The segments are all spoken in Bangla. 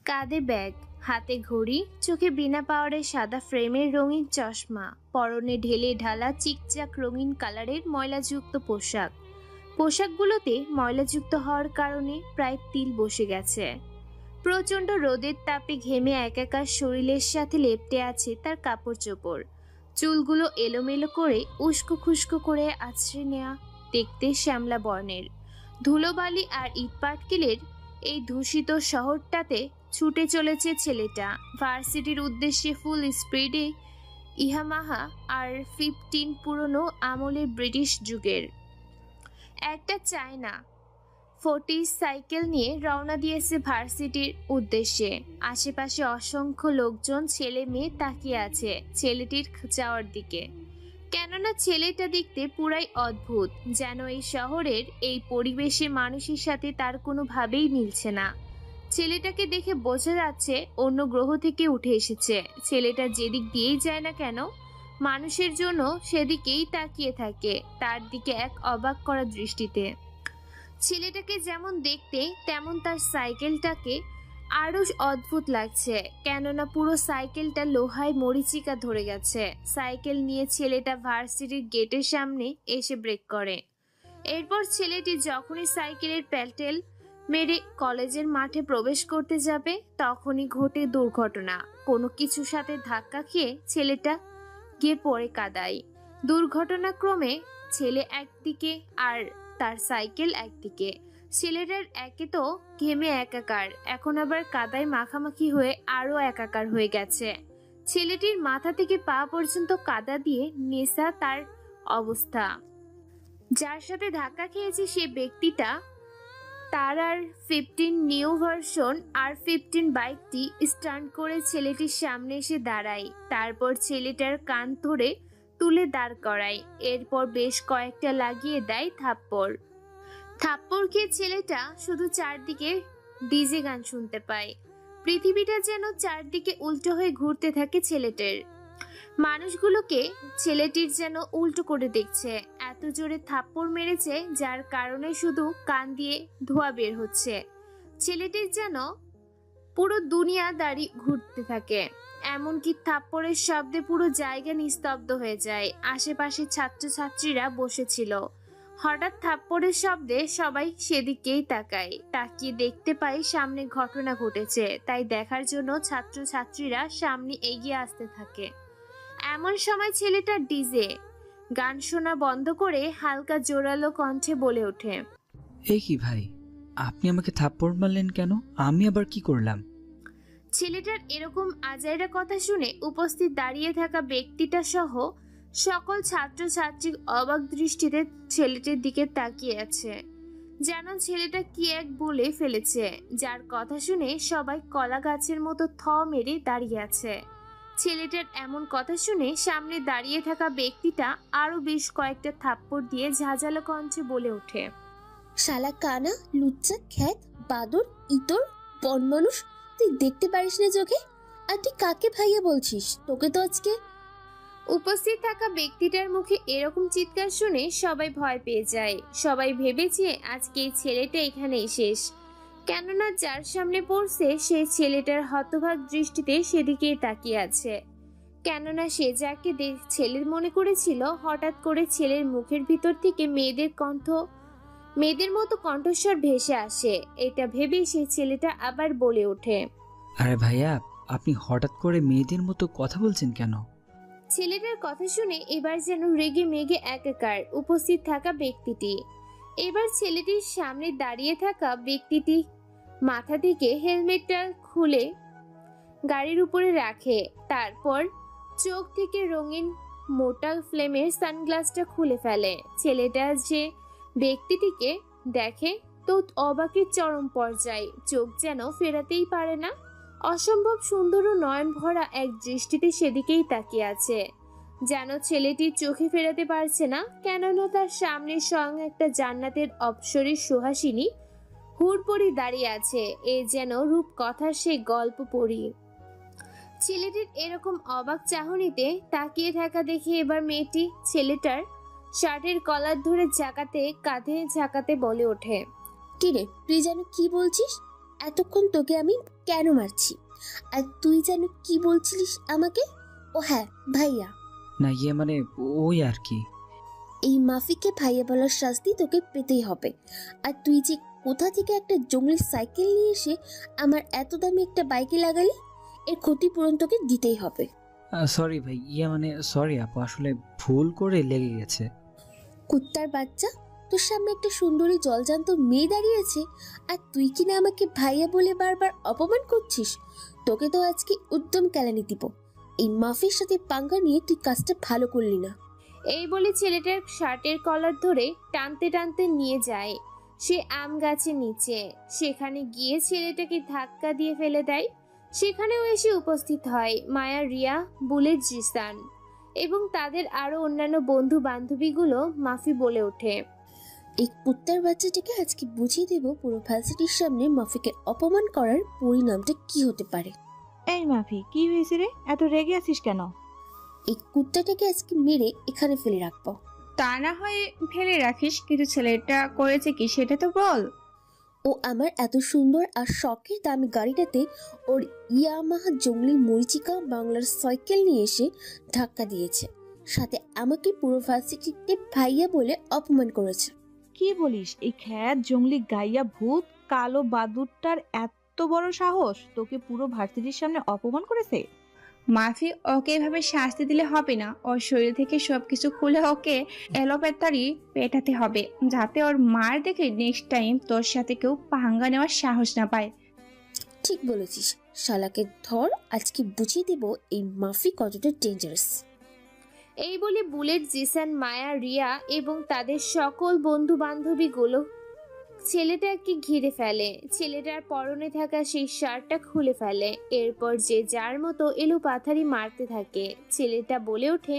কাঁধে ব্যাগ, হাতে ঘড়ি, চোখে বিনা পাওয়ারের সাদা ফ্রেমের রঙিন চশমা, পরনে ঢেলে ঢালা চিকচাক রঙিন কালারের ময়লাযুক্ত পোশাক। পোশাকগুলোতে ময়লাযুক্ত হওয়ার কারণে প্রায় তিল বসে গেছে। প্রচণ্ড রোদের তাপে ঘেমে একাকার শরীরের সাথে লেপ্টে আছে তার কাপড় চোপড়। চুলগুলো এলোমেলো করে উস্কো খুস্কো করে আছড়ে নেওয়া, দেখতে শ্যামলা বর্ণের। ধুলোবালি আর ইটপাটকেলের এই দূষিত শহরটাতে ছুটে চলেছে ছেলেটা ভার্সিটির উদ্দেশ্যে ফুল স্পিডে। ইয়ামাহা R15 পুরনো আমলের ব্রিটিশ যুগের একটা চায়না 40 সাইকেল নিয়ে রওনা দিয়েছে ভার্সিটির উদ্দেশ্যে। আশেপাশে অসংখ্য লোকজন, ছেলে মেয়ে তাকিয়ে আছে ছেলেটির যাওয়ার দিকে। কেননা ছেলেটা দেখতে পুরাই অদ্ভুত, যেন এই শহরের এই পরিবেশে মানুষের সাথে তার কোনোভাবেই মিলছে না। ছেলেটাকে দেখে বোঝা যাচ্ছে অন্য গ্রহ থেকে উঠে এসেছে। ছেলেটা যেদিক দিয়েই যায় না কেন, মানুষের জন্য সেদিকেই তাকিয়ে থাকে, তার দিকে এক অবাক করা দৃষ্টিতে। ছেলেটাকে যেমন দেখতে তেমন তার সাইকেলটাকে আরো অদ্ভুত লাগছে, কেননা পুরো সাইকেলটা লোহায় মরিচিকা ধরে গেছে। সাইকেল নিয়ে ছেলেটা ভার্সিটির গেটের সামনে এসে ব্রেক করে। এরপর ছেলেটি যখনই সাইকেলের প্যাডেল মেরে কলেজের মাঠে প্রবেশ করতে যাবে, তখনই ঘটে দুর্ঘটনা। কোনো কিছুর সাথে ধাক্কা খেয়ে ছেলেটা গিয়ে পড়ে কাদায়। দুর্ঘটনাক্রমে ছেলে একদিকে আর তার সাইকেল একদিকে। ছেলেটার একে তো ঘেমে একাকার, এখন আবার কাদায় মাখামাখি হয়ে আরো একাকার হয়ে গেছে। ছেলেটির মাথা থেকে পা পর্যন্ত কাদা দিয়ে নেশা তার অবস্থা। যার সাথে ধাক্কা খেয়েছে সে ব্যক্তিটা তার R15 নিউ ভার্সন R15 বাইকটি স্টান্ট করে ছেলেটির সামনে এসে দাঁড়ায়। তারপর ছেলেটার কান ধরে তুলে দাঁড় করায়। এরপর বেশ কয়েকটা লাগিয়ে দেয় থাপ্পড়। থাপ্পড় খেয়ে ছেলেটা শুধু চারদিকে ডিজে গান শুনতে পায়। পৃথিবীটা যেন চারদিকে উল্টো হয়ে ঘুরতে থাকে ছেলেটার। মানুষগুলোকে ছেলেটির যেন উল্টো করে দেখছে, এত জোরে থাপ্পড় মেরেছে যার কারণে শুধু কান দিয়ে ধোঁয়া বের হচ্ছে। ছেলেটির যেন পুরো দুনিয়া দাঁড়িয়ে ঘুরতে থাকে। এমনকি থাপ্পড়ের শব্দে পুরো জায়গা নিস্তব্ধ হয়ে যায়। আশেপাশে ছাত্রছাত্রীরা বসেছিল। হঠাৎ থাপ্পড়ের শব্দে সবাই সেদিকেই তাকায়। তাকিয়ে দেখতে পায় সামনে ঘটনা ঘটেছে, তাই দেখার জন্য ছাত্রছাত্রীরা সামনে এগিয়ে আসতে থাকে। এমন সময় ছেলেটা ডিজে গান শোনা বন্ধ করে হালকা জোরালো কণ্ঠে বলে ওঠে, এই কি ভাই, আপনি আমাকে থাপ্পড় মারলেন কেন? আমি আবার কি করলাম? ছেলেটার এরকম আজাইরা কথা শুনে উপস্থিত দাঁড়িয়ে থাকা ব্যক্তিটা সহ সকল ছাত্রছাত্রী অবাক দৃষ্টিতে ছেলেটির দিকে তাকিয়ে আছে, যেন ছেলেটা কি এক বলে ফেলেছে, যার কথা শুনে সবাই কলা গাছের মতো থ মেরে দাঁড়িয়ে আছে। ছেলেটার এমন কথা শুনে সামনে দাঁড়িয়ে থাকা ব্যক্তিটা আরো বেশ কয়েকটা থাপ্পড় দিয়ে ঝাঁঝালো কণ্ঠে বলে ওঠে, শালা কানা, লুচ্চা, খ্যাত, বাদর, ইতর, বন মানুষ, তুই দেখতে পারিস না চোখে? আর তুই কাকে ভাইয়া বলছিস? তোকে তো আজকে। উপস্থিত থাকা ব্যক্তিটার মুখে এরকম চিৎকার শুনে সবাই ভয় পেয়ে যায়। সবাই ভেবেছে আজকে এই ছেলেটা এখানেই শেষ, কেননা যার সামনে পড়ছে সেই ছেলেটার হতভাগ দৃষ্টিতে সেদিকেই তাকিয়ে আছে। কেননা সে যাকে ছেলের মনে করেছিল, হঠাৎ করে ছেলের মুখের ভিতর থেকে মেয়েদের মতো কণ্ঠস্বর ভেসে আসে। এটা ভেবেই সেই ছেলেটা আবার বলে ওঠে, আরে ভাইয়া, আপনি হঠাৎ করে মেয়েদের মতো কথা বলছেন কেন? ছেলেটার কথা শুনে এবার যেন রেগে মেগে একাকার উপস্থিত থাকা ব্যক্তিটি। এবার ছেলেটির সামনে দাঁড়িয়ে থাকা ব্যক্তিটি মাথা থেকে হেলমেটটা খুলে গাড়ির উপরে রাখে। তারপর চোখ থেকে রঙিন মোটা ফ্লেমের সানগ্লাসটা খুলে ফেলে। ছেলেটা যে ব্যক্তিটিকে দেখে তো অবাকের চরম পর্যায়ে, চোখ যেন ফেরাতেই পারে না। অসম্ভব সুন্দর ও নয়ন ভরা এক দৃষ্টিতে সেদিকেই তাকিয়ে আছে, যেন ছেলেটির চোখে ফেরাতে পারছে না। কেননা তার সামনে স্বয়ং একটা জান্নাতের অপ্সরীর সুহাসিনী হুড়পড়ি দাঁড়িয়ে আছে। এ যেন রূপকথার সেই গল্প পড়ি। ছেলেটির এরকম অবাক চাহনিতে তাকিয়ে থাকা দেখে এবার মেয়েটি ছেলেটার শার্টের কলার ধরে কাঁধে ঝাঁকাতে বলে ওঠে, কি রে, তুই যেন কি বলছিস? এতক্ষণ তোকে আমি কেন মারছি? আর তুই যেন কি বলছিলিস আমাকে? ও হ্যাঁ, ভাইয়া। না মানে ওই আর কি। এই মাফিকে ভাইয়া বলার শাস্তি তোকে পেতেই হবে। আর তুই যে কোথা থেকে একটা জঙ্গলি সাইকেল নিয়ে এসে আমার এত দামি একটা বাইকে লাগালি, এর ক্ষতিপূরণ তোকে দিতেই হবে। সরি ভাই, মানে সরি আপু, আসলে ভুল করে লেগে গেছে। কুত্তার বাচ্চা, তোর সামনে একটা সুন্দরী জলজান্ত মেয়ে দাঁড়িয়েছে আর তুই কিনা আমাকে ভাইয়া বলে বারবার অপমান করছিস। তোকে তো আজকে উদ্যম কেলানি দিব। এই মাফির সাথে পাঙ্গা নিয়ে তুই কাজটা ভালো করলি না। এই বলে ছেলেটার শার্টের কলার ধরে টানতে টানতে নিয়ে যায় সে আম গাছের নিচে। সেখানে গিয়ে ছেলেটাকে ধাক্কা দিয়ে ফেলে দেয়। সেখানেও এসে উপস্থিত হয় মায়া, রিয়া, বুলেট, জিসান এবং তাদের আরো অন্যান্য বন্ধু বান্ধবীগুলো। মাফি বলে ওঠে, এই কুত্তার বাচ্চাটাকে আজকে বুঝিয়ে দেব পুরো ভার্সিটির সামনে মাফিকে অপমান করার পরিণামটা কি হতে পারে। এই মাফি, কি হয়েছে রে? এত রেগে আছিস কেন? এই কুত্তাটাকে আজকে মেরে এখানে ফেলে রাখবো। তা না হয় ফেলে রাখিস, কিন্তু ছেলেটা করেছে কি সেটা তো বল। ও আমার এত সুন্দর আর শখের দামি গাড়িটাতে ওর ইয়ামাহা জঙ্গলি মরিচিকা বাংলার সাইকেল নিয়ে এসে ধাক্কা দিয়েছে, সাথে আমাকে পুরো ভার্সিটিতে ভাইয়া বলে অপমান করেছে। কি বলিস? এই খ্যাত জঙ্গলি গাইয়া ভূত কালো বাদুরটার এত বড় সাহস তোকে পুরো ভার্সিটির সামনে অপমান করেছে? মাফি, ওকে এভাবে শাস্তি দিলে হবে না। ওর শরীর থেকে সবকিছু খুলে ওকে এলোপাতাড়ি পেটাতে হবে, যাতে ওর মার দেখে নেক্সট টাইম তোর সাথে কেউ পাঙ্গা নেওয়ার সাহস না পায়। ঠিক বলেছিস, শালাকে ধর, আজকে বুঝিয়ে দেব এই মাফি কতটা ডেঞ্জারাস। এই বলে বুলেট, জিসান, মায়া, রিয়া এবং তাদের সকল বন্ধু বান্ধবীগুলো ছেলেটাকে ঘিরে ফেলে। ছেলেটার পরনে থাকা সেই শার্টটা খুলে ফেলে। এরপর যে যার মতো এলোপাথারি মারতে থাকে। ছেলেটা বলে ওঠে,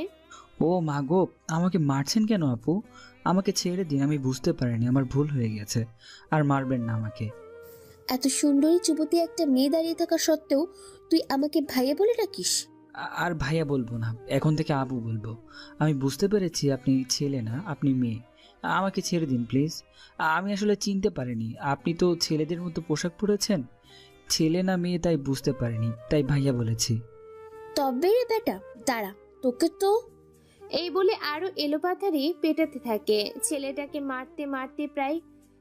ও মা গো, আমাকে মারছেন কেন আপু? আমাকে ছেড়ে দিন, আমি বুঝতে পারিনি, আমার ভুল হয়ে গেছে। আর মারবেন না আমাকে। এত সুন্দরী যুবতী একটা মেয়ে দাঁড়িয়ে থাকা সত্ত্বেও তুই আমাকে ভাইয়া বলে ডাকিস? আর ভাইয়া বলবো না, এখন থেকে আবু বলবো। আমি বুঝতে পেরেছি আপনি ছেলে না, আপনি মেয়ে। আমাকে ছেড়ে দিন প্লিজ। আমি আসলে চিনতে পারিনি, আপনি তো ছেলেদের মতো পোশাক পরেছেন। ছেলে না মেয়ে তাই বুঝতে পারিনি, তাই ভাইয়া বলেছি। তবে রে বেটা, দাঁড়া, তোকে তো। এই বলে আরো এলোপাথারি পেটাতে থাকে। ছেলেটাকে মারতে মারতে প্রায়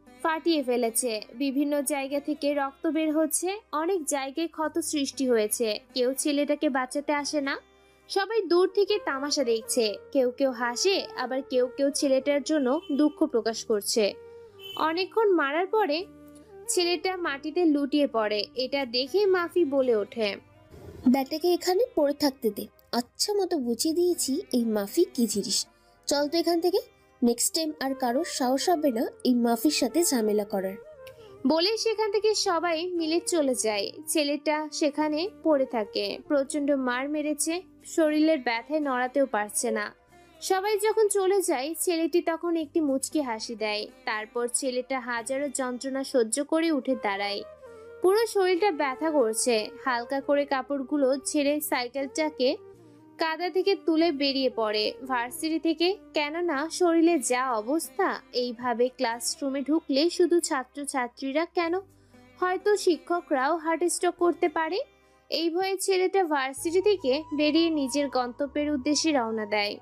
ফাটিয়ে ফেলেছে। বিভিন্ন জায়গা থেকে রক্ত বের হচ্ছে। অনেক জায়গায় ক্ষত সৃষ্টি হয়েছে। কেউ ছেলেটাকে বাঁচাতে আসে না, সবাই দূর থেকে তামাশা দেখছে। কেউ কেউ হাসে, আবার কেউ কেউ ছেলেটার জন্য দুঃখ প্রকাশ করছে। অনেকক্ষণ মারার পরে ছেলেটা মাটিতে লুটিয়ে পড়ে। এটা দেখে মাফি বলে ওঠে, ব্যাটাকে এখানে পড়ে থাকতে দে। আচ্ছা মতো বুঝিয়ে দিয়েছি এই মাফি কি জিনিস। চল তো এখান থেকে, নেক্সট টাইম আর কারো সাহস হবে না এই মাফির সাথে ঝামেলা করার। বলে সেখান থেকে সবাই মিলে চলে যায়। ছেলেটা সেখানে পড়ে থাকে। প্রচন্ড মার মেরেছে, শরীরের ব্যথায় নড়াতেও পারছে না। সবাই যখন চলে যায়, ছেলেটি তখন একটি মুচকি হাসি দেয়। তারপর ছেলেটা হাজারো যন্ত্রণা সহ্য করে উঠে দাঁড়ায়। পুরো শরীরটা ব্যথা করছে। হালকা করে কাপড়গুলো ছেড়ে সাইকেলটাকে কাদা থেকে তুলে বেরিয়ে পড়ে ভার্সিটি থেকে। কেননা শরীরে যা অবস্থা, এইভাবে ক্লাসরুমে ঢুকলে শুধু ছাত্রছাত্রীরা কেন, হয়তো শিক্ষকরাও হার্ট স্ট্রোক করতে পারে। এই ভয়ে ছেলেটা ভার্সিটি থেকে বেরিয়ে নিজের গন্তব্যের উদ্দেশ্যে রওনা দেয়।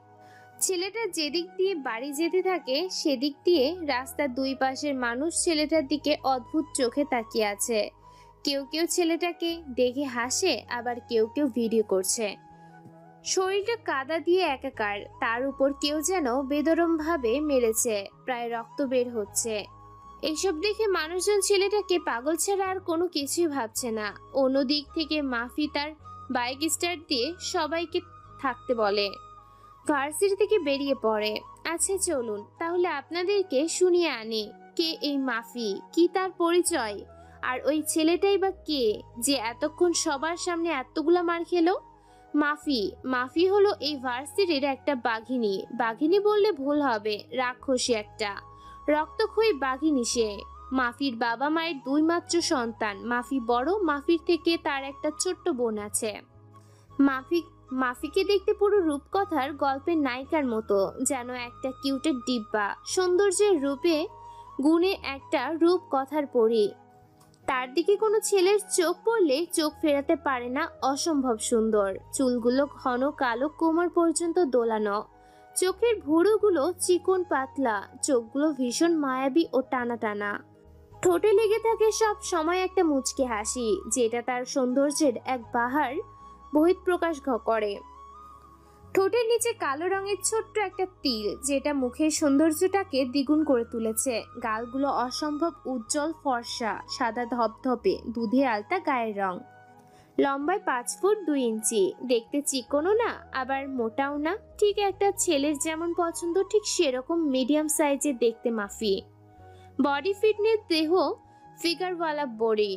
ছেলেটা যেদিক দিয়ে বাড়ি যেতে থাকে, সেদিক দিয়ে রাস্তার দুই পাশের মানুষ ছেলেটার দিকে অদ্ভুত চোখে তাকিয়ে আছে। কেউ কেউ ছেলেটাকে দেখে হাসে, আবার কেউ কেউ ভিডিও করছে। শরীরটা কাদা দিয়ে একাকার, তার উপর কেউ যেন বেদরম ভাবে মেরেছে, প্রায় রক্ত বের হচ্ছে। এইসব দেখে মানুষজন ছেলেটাকে পাগল ছাড়া আর কোনো কিছুই ভাবছে না। অন্যদিক থেকে মাফি তার বাইক স্টার্ট দিয়ে সবাইকে থাকতে বলে। ভার্সিটি থেকে বেরিয়ে পড়ে। আচ্ছা চলুন তাহলে আপনাদেরকে শুনিয়ে আনি, কে এই মাফি, কি তার পরিচয়, আর ওই ছেলেটাই বা কে যে এতক্ষণ সবার সামনে এতগুলা মার খেলো। মাফি হলো এই ভার্সিটির একটা বাঘিনী। বাঘিনী বললে ভুল হবে, রাক্ষসী একটা রক্তক্ষয়ী বাঘিনী সে। মাফির বাবা মায়ের দুই মাত্র সন্তান। মাফি বড়, মাফির থেকে তার একটা ছোট্ট বোন আছে। মাফিকে দেখতে পুরো রূপকথার গল্পের নায়িকার মতো, যেন একটা কিউটের ডিব্বা। সৌন্দর্যের রূপে গুণে একটা রূপকথার পরী। তার দিকে কোনো ছেলের চোখ পড়লে চোখ ফেরাতে পারে না, অসম্ভব সুন্দর। চুলগুলো ঘন কালো, কোমর পর্যন্ত দোলানো, চোখের ভুরুগুলো চিকন পাতলা, চোখগুলো ভীষণ মায়াবী ও টানা টানা। ঠোঁটে লেগে থাকে সব সময় একটা মুচকি হাসি, যেটা তার সৌন্দর্যের এক বাহার বহিঃপ্রকাশ করে। ঠোঁটের নিচে কালো রঙের ছোট্ট একটা তিল, যেটা মুখের সৌন্দর্যটাকে দ্বিগুণ করে তুলেছে। গালগুলো অসম্ভব উজ্জ্বল ফর্সা, সাদা ধপধপে, দুধে আলতা গায়ের রং। লম্বায় 5 ফুট 2 ইঞ্চি, দেখতে চিকনও না আবার মোটাও না, ঠিক একটা ছেলের যেমন পছন্দ ঠিক সেরকম মিডিয়াম সাইজের দেখতে মাফি। বডি ফিটনেস, দেহ ফিগারওয়ালা বডি।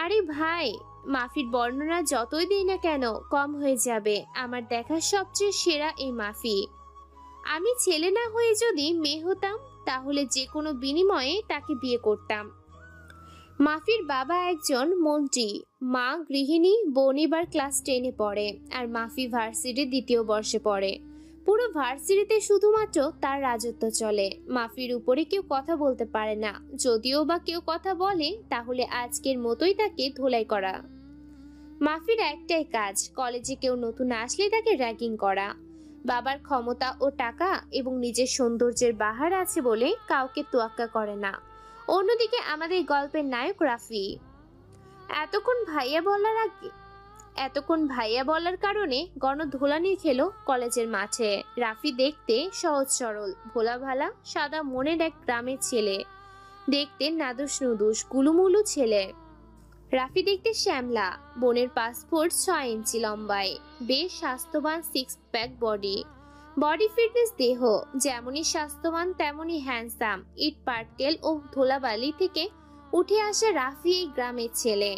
আরে ভাই, মাফির বর্ণনা যতই দিই না কেন কম হয়ে যাবে। আমার দেখা সবচেয়ে সেরা এই মাফি। আমি ছেলে না হয়ে যদি মেয়ে হতাম, তাহলে যে কোনো বিনিময়ে তাকে বিয়ে করতাম। মাফির বাবা একজন মন্ত্রী, মা গৃহিণী, বোন এবার ক্লাস 10-এ পড়ে, আর মাফি ভার্সিটির 2য় বর্ষে পড়ে। পুরো ভার্সিটিতে শুধুমাত্র তার রাজত্ব চলে। মাফির উপরে কেউ কথা বলতে পারে না, যদিও বা কেউ কথা বলে তাহলে আজকের মতোই তাকে ধোলাই করা। মাফির একটাই কাজ, কলেজে কেউ নতুন আসলে তাকে র্যাগিং করা। বাবার ক্ষমতা ও টাকা এবং নিজের সৌন্দর্যের বাহার আছে বলে কাউকে তোয়াক্কা করে না। অন্যদিকে আমাদের গল্পের নায়ক রাফি। এতক্ষণ ভাইয়া বলার কারণে গণধোলানি খেলো কলেজের মাঠে। রাফি দেখতে সহজ সরল, ভোলা ভালা, সাদা মনের এক গ্রামের ছেলে। দেখতে নাদুস নুদুস গুলুমুলু ছেলে। রাফি দেখতে শ্যামলা, বোনের পাসপোর্ট 6 ইঞ্চি লম্বায়, বেশ স্বাস্থ্যবান, 6 প্যাক বডি। বডি ফিটনেস, দেহ যেমনই স্বাস্থ্যবান তেমনই হ্যান্ডসাম। ইট পাটকেল ও ধুলাবালি থেকে উঠে আসে রাফি এই গ্রামের ছেলে।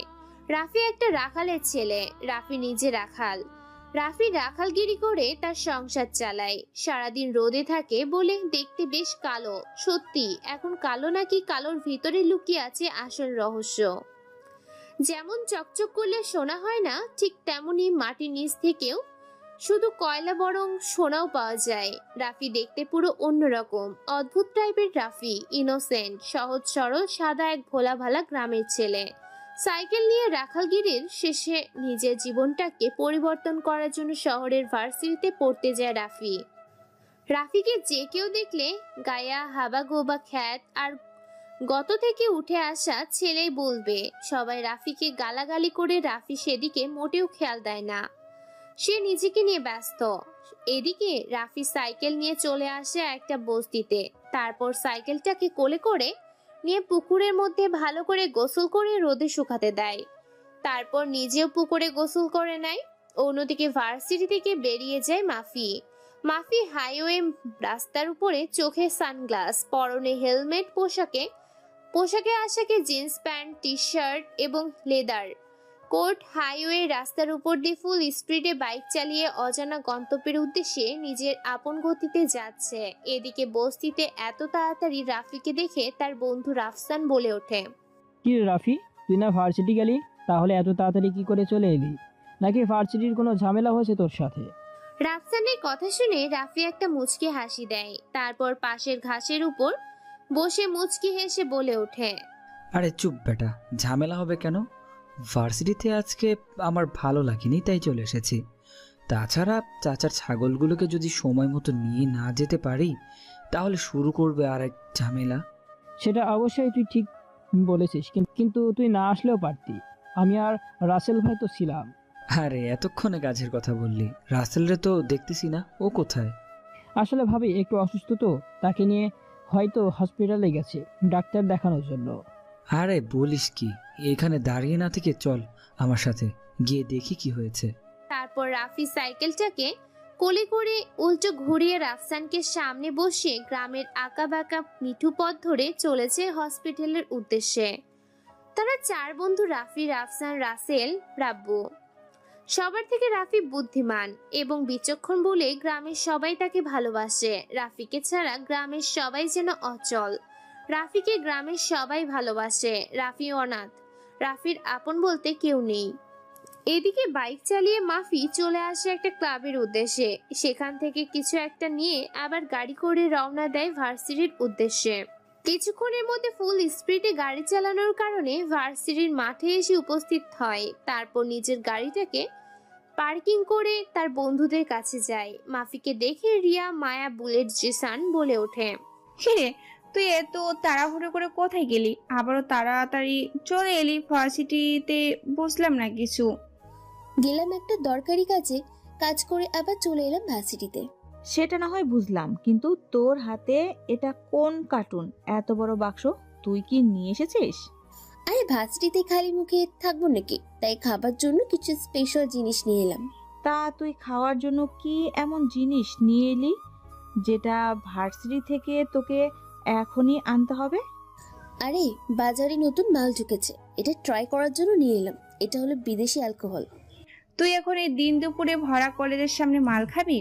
রাফি একটা রাখালের ছেলে, রাফি নিজে রাখাল। রাফি রাখালগিরি করে তার সংসার চালায়। সারাদিন রোদে থাকে বলে দেখতে বেশ কালো। সত্যি এখন কালো নাকি কালোর ভিতরে লুকিয়ে আছে আসল রহস্য। যেমন চকচক করলে সোনা হয় না, ঠিক তেমনি মাটির নিচ থেকেও শুধু কয়লা বরং সোনাও পাওয়া যায়। রাফি দেখতে পুরো অন্যরকম, অদ্ভুত টাইপের রাফি। ইনোসেন্ট, সহজ সরল, সাদা এক ভোলা ভালা গ্রামের ছেলে। সাইকেল নিয়ে রাখালগিরির শেষে নিজের জীবনটাকে পরিবর্তন করার জন্য শহরের ভার্সিটিতে পড়তে যায় রাফি। রাফিকে যে কেউ দেখলে গায়া হাবা গোবা খ্যাত আর গত থেকে উঠে আসা ছেলেই বলবে। সবাই রাফিকে গালাগালি করে রাফি সেদিকে মোটেও খেয়াল দেয় না, সে নিজেকে নিয়ে ব্যস্ত। এদিকে রাফি সাইকেল নিয়ে চলে আসে একটা বস্তিতে। তারপর সাইকেলটাকে কোলে করে নিয়ে পুকুরের মধ্যে ভালো করে গোসল করে রোদে শুকাতে দেয়। তারপর নিজেও পুকুরে গোসল করে নেয়। অন্যদিকে ভার্সিটি থেকে বেরিয়ে যায় মাফি। মাফি হাইওয়ে রাস্তার উপরে, চোখে সানগ্লাস, পরনে হেলমেট, পোশাকে আশাকে জিন্স প্যান্ট, টি শার্ট এবং লেদার কোট। হাইওয়ে রাস্তার উপর দিয়ে ফুল স্পিডে বাইক চালিয়ে অজানা গন্তব্যের উদ্দেশ্যে নিজের আপন গতিতে যাচ্ছে। এদিকে বস্তিতে এত তাড়াতাড়ি রাফিকে দেখে তার বন্ধু রাফসান বলে ওঠে, কি রে রাফি, তুই না ভার্সিটি গেলি? তাহলে এত তাড়াতাড়ি কি করে চলে এলি? নাকি ভার্সিটির কোনো ঝামেলা হয়েছে তোর সাথে? রাফসানের কথা শুনে রাফি একটা মুচকি হাসি দেয়। তারপর পাশের ঘাসের উপর বসে মুচকি হেসে বলে ওঠে, আরে চুপ বেটা, ঝামেলা হবে কেন? ভার্সিটিতে আজকে আমার ভালো লাগেনি তাই চলে এসেছি। তাছাড়া চাচার ছাগলগুলোকে যদি সময় মতো নিয়ে না যেতে পারি তাহলে শুরু করবে আর এক ঝামেলা। সেটা অবশ্যই তুই ঠিক বলেছিস, কিন্তু তুই না আসলেও পারতি। আমি আর রাসেল ভাই তো ছিলাম। আরে এতক্ষণে কাজের কথা বললি, রাসেলরে তো দেখতেছি না, ও কোথায়? আসলে ভাবি একটু অসুস্থ তো, তাকে নিয়ে হয়তো হসপিটালে গেছে ডাক্তার দেখানোর জন্য। আরে বলিস কি, এখানে দাঁড়িয়ে না থেকে চল আমার সাথে, গিয়ে দেখি কি হয়েছে। তারপর রাফি সাইকেলটাকে কোলে করে উল্টো ঘুরিয়ে রাফসানকে সামনে বসিয়ে গ্রামের আঁকা বাঁকা মিঠু পথ ধরে চলেছে হসপিটালের উদ্দেশ্যে। তারা 4 বন্ধু, রাফি, রাফসান, রাসেল, রাব্বু। সবার থেকে রাফি বুদ্ধিমান এবং বিচক্ষণ বলে গ্রামের সবাই তাকে ভালোবাসে। রাফিকে ছাড়া গ্রামের সবাই যেন অচল। রাফিকে গ্রামের সবাই ভালোবাসে। রাফি অনাথ, রাফির আপন বলতে কেউ নেই। এদিকে বাইক চালিয়ে মাফি চলে আসে একটা ক্লাবের উদ্দেশ্যে। সেখান থেকে কিছু একটা নিয়ে আবার গাড়ি করে রওনা দেয় ভার্সিটির উদ্দেশ্যে। কিছুক্ষণের মধ্যে ফুল স্পিডে গাড়ি চালানোর কারণে ভার্সিটির মাঠে এসে উপস্থিত হয়। তারপর নিজের গাড়িটাকে পার্কিং করে তার বন্ধুদের কাছে যায়। মাফিকে দেখে রিয়া, মায়া, বুলেট, জিসান বলে ওঠে, হিরে, তুই এত তাড়াহুড়ো করে কোথায় গেলি? আবারও তাড়াতাড়ি চলে এলি? ভার্সিটিতে বসলাম না কিছু। গেলাম একটা দরকারি কাজে, কাজ করে আবার চলে এলাম ভার্সিটিতে। সেটা না হয় বুঝলাম, কিন্তু তোর হাতে এটা কোন কার্টুন? এত বড় বাক্স তুই কি নিয়ে এসেছিস? আরে ভার্সিটিতে খালি মুখে থাকবো নাকি, তাই খাবার জন্য কিছু স্পেশাল জিনিস নিয়ে এলাম। তা তুই খাওয়ার জন্য কি এমন জিনিস নিয়ে এলি যেটা ভার্সিটি থেকে তোকে এখনই আনতে হবে? আরে বাজারে নতুন মাল ঢুকেছে, এটা ট্রাই করার জন্য নিয়ে এলাম। এটা হলো বিদেশি অ্যালকোহল। তুই এখন এই দিন দুপুরে ভরা কলেজের সামনে মাল খাবি?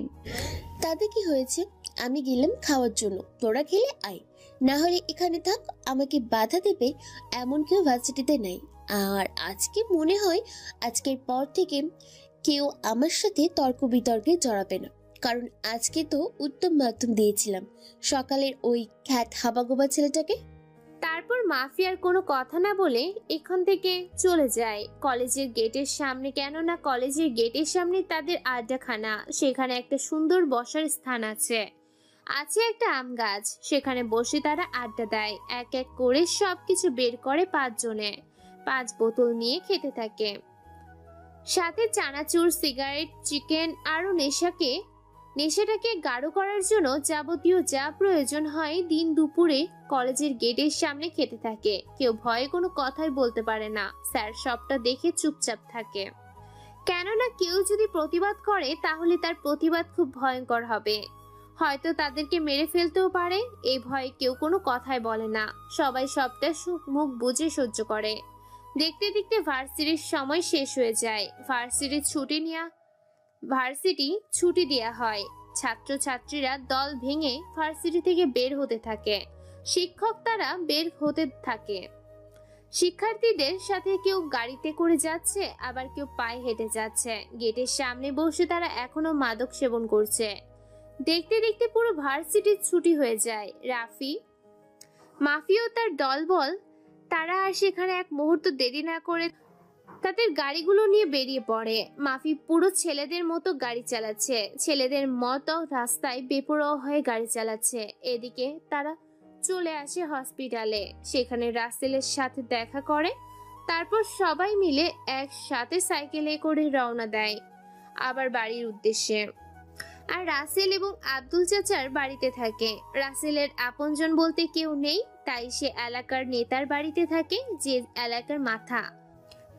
তাতে কি হয়েছে, আমি গেলাম খাওয়ার জন্য, তোরা খেলে আয়, না হলে এখানে থাক। আমাকে বাধা দেবে এমন কেউ ভার্সিটিতে নাই। আর আজকে মনে হয় আজকের পর থেকে কেউ আমার সাথে তর্ক বিতর্কে জড়াবে না, কারণ আজকে তো উত্তম মাধ্যম দিয়েছিলাম সকালের ওই খ্যাত হাবাগোবা ছেলেটাকে। তারপর মাফিয়ার কোনো কথা না বলে এখান থেকে চলে যায় কলেজের গেটের সামনে। কেননা কলেজের গেটের সামনে তাদের আড্ডাখানা, সেখানে একটা সুন্দর বসার স্থান আছে। আছে একটা আম গাছ, সেখানে বসে তারা আড্ডা দেয়। এক এক করে সবকিছু বের করে 5 জনে 5 বোতল নিয়ে খেতে থাকে, সাথে চানাচুর, সিগারেট, চিকেন, আরো নেশাটাকে গাঢ় করার জন্য যাবতীয় যা প্রয়োজন হয় দিন দুপুরে কলেজের গেটের সামনে খেতে থাকে। কেউ ভয়ে কোনো কথাই বলতে পারে না। স্যার সবটা দেখে চুপচাপ থাকে, কেননা কেউ যদি প্রতিবাদ করে তাহলে তার প্রতিবাদ খুব ভয়ঙ্কর হবে, হয়তো তাদেরকে মেরে ফেলতেও পারে। এই ভয়ে কেউ কোনো কথাই বলে না, সবাই সবটা মুখ বুজে সহ্য করে। দেখতে দেখতে ভার্সিটির সময় শেষ হয়ে যায়। ভার্সিটি ছুটি দেয়া হয়। ছাত্রছাত্রীরা দল ভেঙে ভার্সিটি থেকে বের হতে থাকে। শিক্ষক তারা বের হতে থাকে। শিক্ষার্থীদের সাথে কেউ গাড়িতে করে যাচ্ছে, আবার কেউ পায়ে হেঁটে যাচ্ছে। গেটের সামনে বসে তারা এখনো মাদক সেবন করছে। দেখতে দেখতে পুরো ভার্সিটির ছুটি হয়ে যায়। মাফি ও তার দলবল তারা আর সেখানে এক মুহূর্ত দেরি না করে তাদের গাড়িগুলো নিয়ে বেরিয়ে পড়ে। মাফি পুরো ছেলেদের মতো গাড়ি চালাচ্ছে, ছেলেদের মতো রাস্তায় বেপরোয়া হয়ে গাড়ি চালাচ্ছে। এদিকে তারা চলে আসে হসপিটালে, সেখানে রাসেলের সাথে দেখা করে। তারপর সবাই মিলে একসাথে সাইকেলে করে রওনা দেয় আবার বাড়ির উদ্দেশ্যে। আর রাসেল এবং আব্দুল চাচার বাড়িতে থাকে। রাসেলের আপনজন বলতে কেউ নেই, তাই সে এলাকার নেতার বাড়িতে থাকে, যে এলাকার মাথা।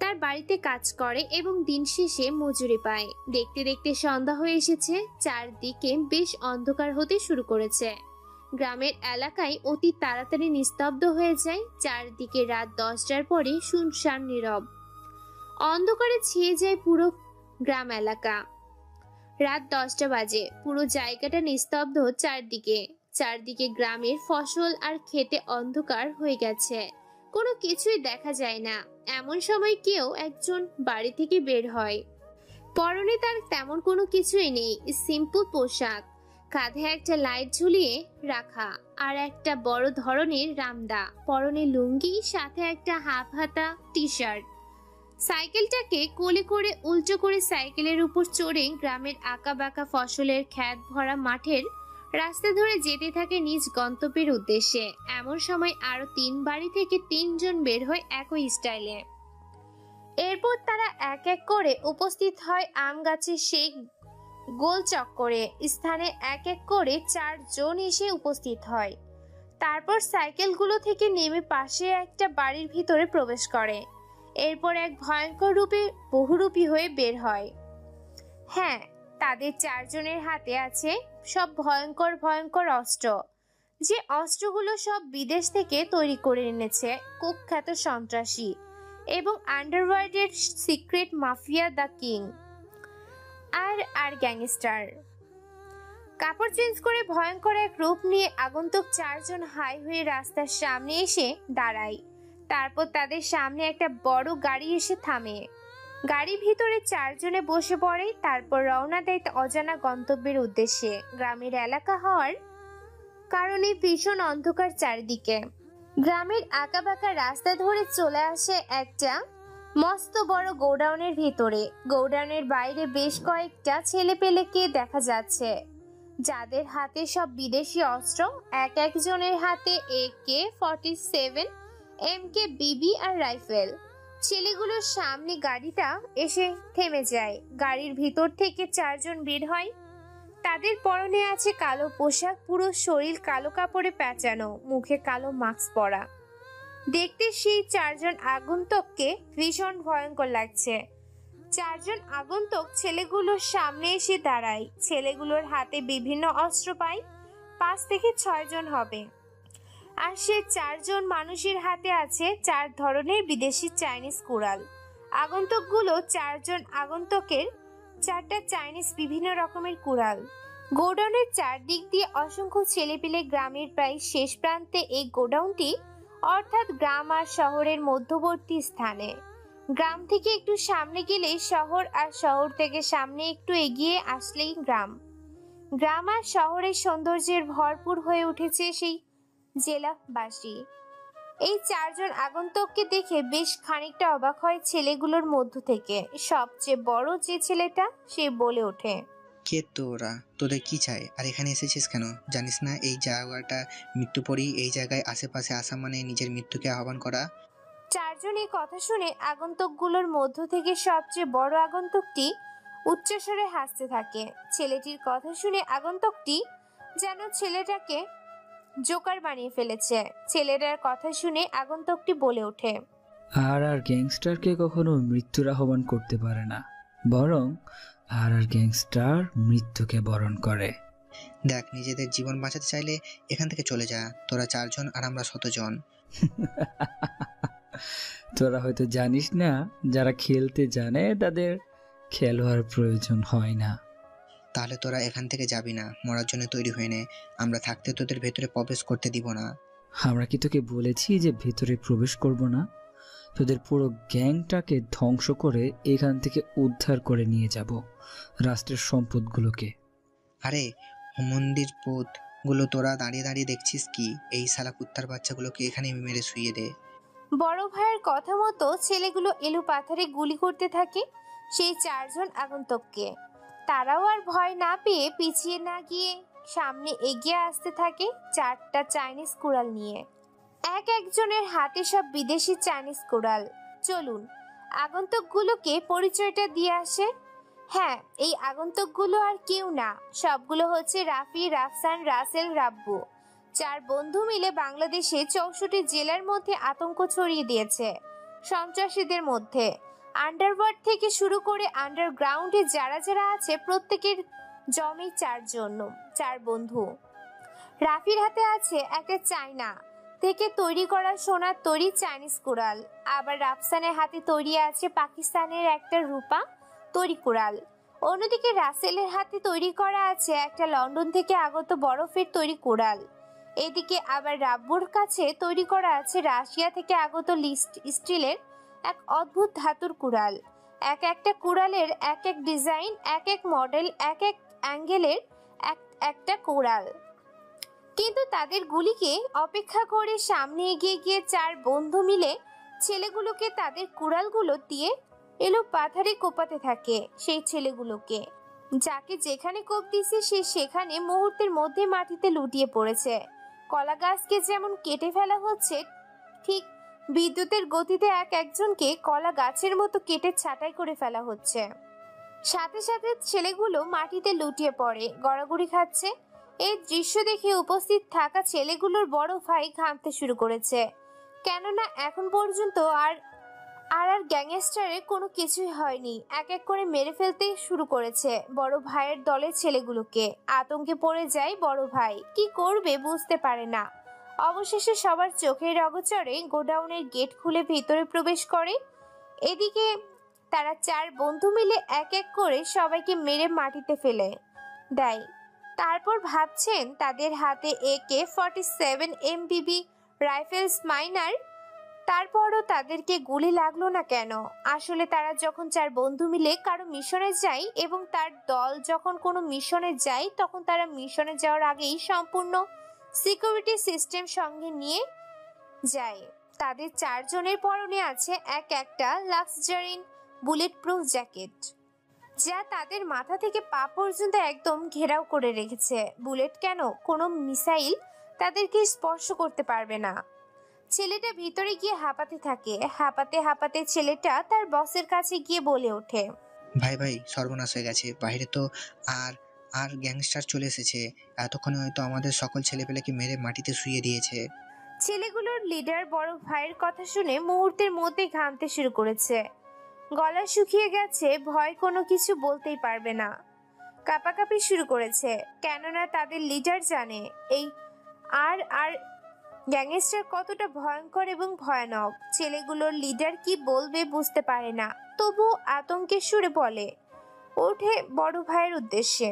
তার বাড়িতে কাজ করে এবং দিন শেষে মজুরি পায়। দেখতে দেখতে সন্ধ্যা হয়ে এসেছে, চারদিকে বেশ অন্ধকার হতে শুরু করেছে। গ্রামের এলাকায় অতি তাড়াতাড়ি নিস্তব্ধ হয়ে যায়। চারদিকে রাত 10টার পরে শুনশান নীরব অন্ধকারে ছেয়ে যায় পুরো গ্রাম এলাকা। রাত 10টা বাজে, পুরো জায়গাটা নিস্তব্ধ। চারদিকে গ্রামের ফসল আর খেতে অন্ধকার হয়ে গেছে, কোনো কিছুই দেখা যায় না। এমন সময় কেউ একজন বাড়ি থেকে বের হয়। পরনে তার তেমন কোনো কিছুই নেই, সিম্পল পোশাক, কাঁধে একটা লাইট ঝুলিয়ে রাখা আর একটা বড় ধরনের রামদা, পরনে লুঙ্গি, সাথে একটা হাফ হাতা টি শার্ট। সাইকেলটাকে কোলে করে উল্টো করে সাইকেলের উপর চড়ে গ্রামের আঁকা বাঁকা ফসলের ক্ষেত ভরা মাঠের রাস্তা ধরে যেতে থাকে নিজ গন্তব্যের উদ্দেশ্যে। এমন সময় আরো 3 বাড়ি থেকে 3 জন বের হয় একই স্টাইলে। এরপর তারা এক এক করে উপস্থিত হয় আম গাছের সেই গোল চক্করে স্থানে। এক এক করে 4 জন এসে উপস্থিত হয়। তারপর সাইকেলগুলো থেকে নেমে পাশে একটা বাড়ির ভিতরে প্রবেশ করে। এরপর এক ভয়ঙ্কর রূপে বহুরূপী হয়ে বের হয়। হ্যাঁ, তাদের 4 জনের হাতে আছে সব ভয়ঙ্কর ভয়ঙ্কর অস্ত্র, যে অস্ত্রগুলো সব বিদেশ থেকে তৈরি করে এনেছে কুখ্যাত সন্ত্রাসী এবং আন্ডারওয়ার্ল্ডের সিক্রেট মাফিয়া দ্য কিং আর গ্যাংস্টার। কাপড় চেঞ্জ করে ভয়ঙ্কর এক রূপ নিয়ে আগন্তুক 4 জন হাই হয়ে রাস্তার সামনে এসে দাঁড়ায়। তারপর তাদের সামনে একটা বড় গাড়ি এসে থামে। গাড়ির ভিতরে 4 জনে বসে পড়ে। তারপর রওনা দেয় অজানা গন্তব্যের উদ্দেশ্যে। গ্রামের এলাকা হওয়ার কারণ এই ভীষণ অন্ধকার চারিদিকে। গ্রামের আঁকাবাঁকা রাস্তা ধরে চলে আসে একটা মস্ত বড় গোডাউনের ভিতরে। গোডাউনের বাইরে বেশ কয়েকটা ছেলেপেলেকে দেখা যাচ্ছে, যাদের হাতে সব বিদেশি অস্ত্র। এক একজনের হাতে AK-47, MK-BB আর রাইফেল। ছেলেগুলোর সামনে গাড়িটা এসে থেমে যায়। গাড়ির ভিতর থেকে 4 জন বের হয়। তাদের পরনে আছে কালো পোশাক, পুরো শরীর কালো কাপড়ে পেঁচানো, মুখে কালো মাস্ক পরা। দেখতে সেই 4 জন আগন্তুককে ভীষণ ভয়ঙ্কর লাগছে। 4 জন আগন্তুক ছেলেগুলোর সামনে এসে দাঁড়ায়। ছেলেগুলোর হাতে বিভিন্ন অস্ত্র পায়, 5 থেকে 6 জন হবে। আর সে 4 জন মানুষের হাতে আছে 4 ধরনের বিদেশি চাইনিজ কুড়াল। আগন্তুকগুলো 4 জন আগন্তুকের 4টা চাইনিজ বিভিন্ন রকমের কুড়াল। গোডাউনের চারদিক দিয়ে অসংখ্য ছেলেপিলে। গ্রামের প্রায় শেষ প্রান্তে এই গোডাউনটি, অর্থাৎ গ্রাম আর শহরের মধ্যবর্তী স্থানে। গ্রাম থেকে একটু সামনে গেলেই শহর, আর শহর থেকে সামনে একটু এগিয়ে আসলেই গ্রাম। গ্রাম আর শহরের সৌন্দর্যের ভরপুর হয়ে উঠেছে সেই জেলাবাসী। এই 4 জন আগন্তুককে দেখে বেশ খানিকটা অবাক হয় ছেলেগুলোর মধ্য থেকে সবচেয়ে বড় যে ছেলেটা, সে বলে ওঠে, কে তোরা? তোদের কি চাই? আর এখানে এসেছিস কেন? জানিস না এই জায়গাটা মৃত্যু পড়ি? এই জায়গায় আশেপাশে আসা মানে নিজের মৃত্যুকে আহ্বান করা। 4 জন এই কথা শুনে আগন্তুকগুলোর মধ্য থেকে সবচেয়ে বড় আগন্তুকটি উচ্চস্বরে হাসতে থাকে। ছেলেটির কথা শুনে আগন্তুকটি যেন ছেলেটাকে জোকার বানিয়ে ফেলেছে। ছেলেটার কথা শুনে আগন্তুকটি বলে ওঠে, আর গ্যাংস্টারকে কখনো মৃত্যুর আহ্বান করতে পারে না, বরং আর গ্যাংস্টার মৃত্যুকে বরণ করে। দেখ, নিজেদের জীবন বাঁচাতে চাইলে এখান থেকে চলে যা। তোরা 4 জন আর আমরা 100 জন। তোরা হয়তো জানিস না, যারা খেলতে জানে তাদের খেলোয়াড় প্রয়োজন হয় না। তাহলে তোরা এখান থেকে যাবি না, মরার জন্য তৈরি হয়ে নে। আমরা থাকতে তোদের ভেতরে প্রবেশ করতে দিব না। আমরা কি তোকে বলেছি যে ভেতরে প্রবেশ করব না? তোদের পুরো গ্যাংটাকে ধ্বংস করে এখান থেকে উদ্ধার করে নিয়ে যাব রাষ্ট্রের সম্পদগুলোকে। আরে মন্দির পোত গুলো তোরা দাঁড়িয়ে দাঁড়িয়ে দেখছিস কি? এই শালা কুত্তার বাচ্চাগুলোকে এখানে মেরে শুইয়ে দে। বড় ভাইয়ের কথা মতো ছেলেগুলো এলো পাথারে গুলি করতে থাকে সেই 4 জন আগন্তুককে। তারাও আর ভয় না পেয়ে পিছিয়ে না গিয়ে সামনে এগিয়ে আসতে থাকে 4টা চাইনিজ কুড়াল নিয়ে। এক একজনের হাতে সব বিদেশি চাইনিজ কুড়াল। চলুন আগন্তুকগুলোকে পরিচয়টা দিয়ে আসে। হ্যাঁ, এই আগন্তুকগুলো আর কেউ না, সবগুলো হচ্ছে রাফি, রাফসান, রাসেল, রাব্বু। 4 বন্ধু মিলে বাংলাদেশে 64 জেলার মধ্যে আতঙ্ক ছড়িয়ে দিয়েছে সন্ত্রাসীদের মধ্যে। আন্ডারওয়ার্ল্ড থেকে শুরু করে আন্ডারগ্রাউন্ডে যারা যারা আছে প্রত্যেকের জমে 4 বন্ধু। রাফির হাতে আছে একটা চায়না থেকে তৈরি করা সোনার তৈরি চাইনিজ কুড়াল। আবার রাফসানের হাতে তৈরি আছে পাকিস্তানের একটা রূপা তৈরি কুড়াল। অন্যদিকে রাসেলের হাতে তৈরি করা আছে একটা লন্ডন থেকে আগত বরফের তৈরি কুড়াল। এদিকে আবার রাব্বুর কাছে তৈরি করা আছে রাশিয়া থেকে আগত স্টিলের এক অদ্ভুত ধাতুর কুড়াল। এক একটা কুড়ালের এক এক ডিজাইন, এক এক মডেল, এক এক অ্যাঙ্গেলের একটা কুড়াল। কিন্তু তাদের গুলিকে অপেক্ষা করে সামনে এগিয়ে গিয়ে 4 বন্ধু মিলে ছেলেগুলোকে তাদের কুড়ালগুলো দিয়ে এলো পাথারে কোপাতে থাকে। সেই ছেলেগুলোকে যাকে যেখানে কোপ দিছে সে সেখানে মুহূর্তের মধ্যে মাটিতে লুটিয়ে পড়েছে। কলা গাছকে যেমন কেটে ফেলা হচ্ছে, ঠিক বিদ্যুতের গতিতে এক একজনকে কলা গাছের মতো কেটে ছাঁটাই করে ফেলা হচ্ছে। সাথে সাথে ছেলেগুলো মাটিতে লুটিয়ে পড়ে, গড়াগড়ি খাচ্ছে। এই দৃশ্য দেখে উপস্থিত থাকা ছেলেগুলোর বড় ভাই ঘামতে শুরু করেছে, কেননা এখন পর্যন্ত আর গ্যাংস্টারের কোনো কিছুই হয়নি। এক এক করে মেরে ফেলতে শুরু করেছে বড় ভাইয়ের দলের ছেলেগুলোকে। আতঙ্কে পড়ে যায় বড় ভাই, কি করবে বুঝতে পারে না। অবশেষে সবার চোখের অগোচরে গোডাউনের গেট খুলে ভিতরে প্রবেশ করে। এদিকে তারা 4 বন্ধু মিলে এক এক করে সবাইকে মেরে মাটিতে ফেলে দেয়। তারপর ভাবছেন তাদের হাতে AK-47 MBB রাইফেলস মাইনার, তারপরও তাদেরকে গুলি লাগলো না কেন? আসলে তারা যখন 4 বন্ধু মিলে কারো মিশনে যায় এবং তার দল যখন কোনো মিশনে যায়, তখন তারা মিশনে যাওয়ার আগেই সম্পূর্ণ সিকিউরিটি সিস্টেম সঙ্গে নিয়ে যায়। তাদের 4 জনের পরনে আছে একটা লাক্সারি বুলেট প্রুফ জ্যাকেট, যা তাদের মাথা থেকে পা পর্যন্ত একদম ঘেরাও করে রেখেছে। বুলেট কেন, কোনো মিসাইল তাদেরকে স্পর্শ করতে পারবে না। ছেলেটা ভিতরে গিয়ে হাঁপাতে থাকে। হাঁপাতে হাঁপাতে ছেলেটা তার বসের কাছে গিয়ে বলে ওঠে, ভাই ভাই, সর্বনাশ হয়ে গেছে, বাইরে তো আর আর গ্যাংস্টার চলে এসেছে। এতক্ষণে হয়তো আমাদের সকল ছেলেপেলেকে মেরে মাটিতে শুইয়ে দিয়েছে। ছেলেগুলোর লিডার বড় ভাইয়ের কথা শুনে মুহূর্তের মধ্যে ঘামতে শুরু করেছে। গলা শুকিয়ে গেছে, ভয় কোনো কিছু বলতেই পারবে না। কাঁপাকাঁপি শুরু করেছে, কেননা তাদের লিডার জানে এই আর আর গ্যাংস্টার কতটা ভয়ঙ্কর এবং ভয়ানক। ছেলেগুলোর লিডার কি বলবে বুঝতে পারে না, তবু আতঙ্কের সুরে বলে ওঠে বড় ভাইয়ের উদ্দেশ্যে,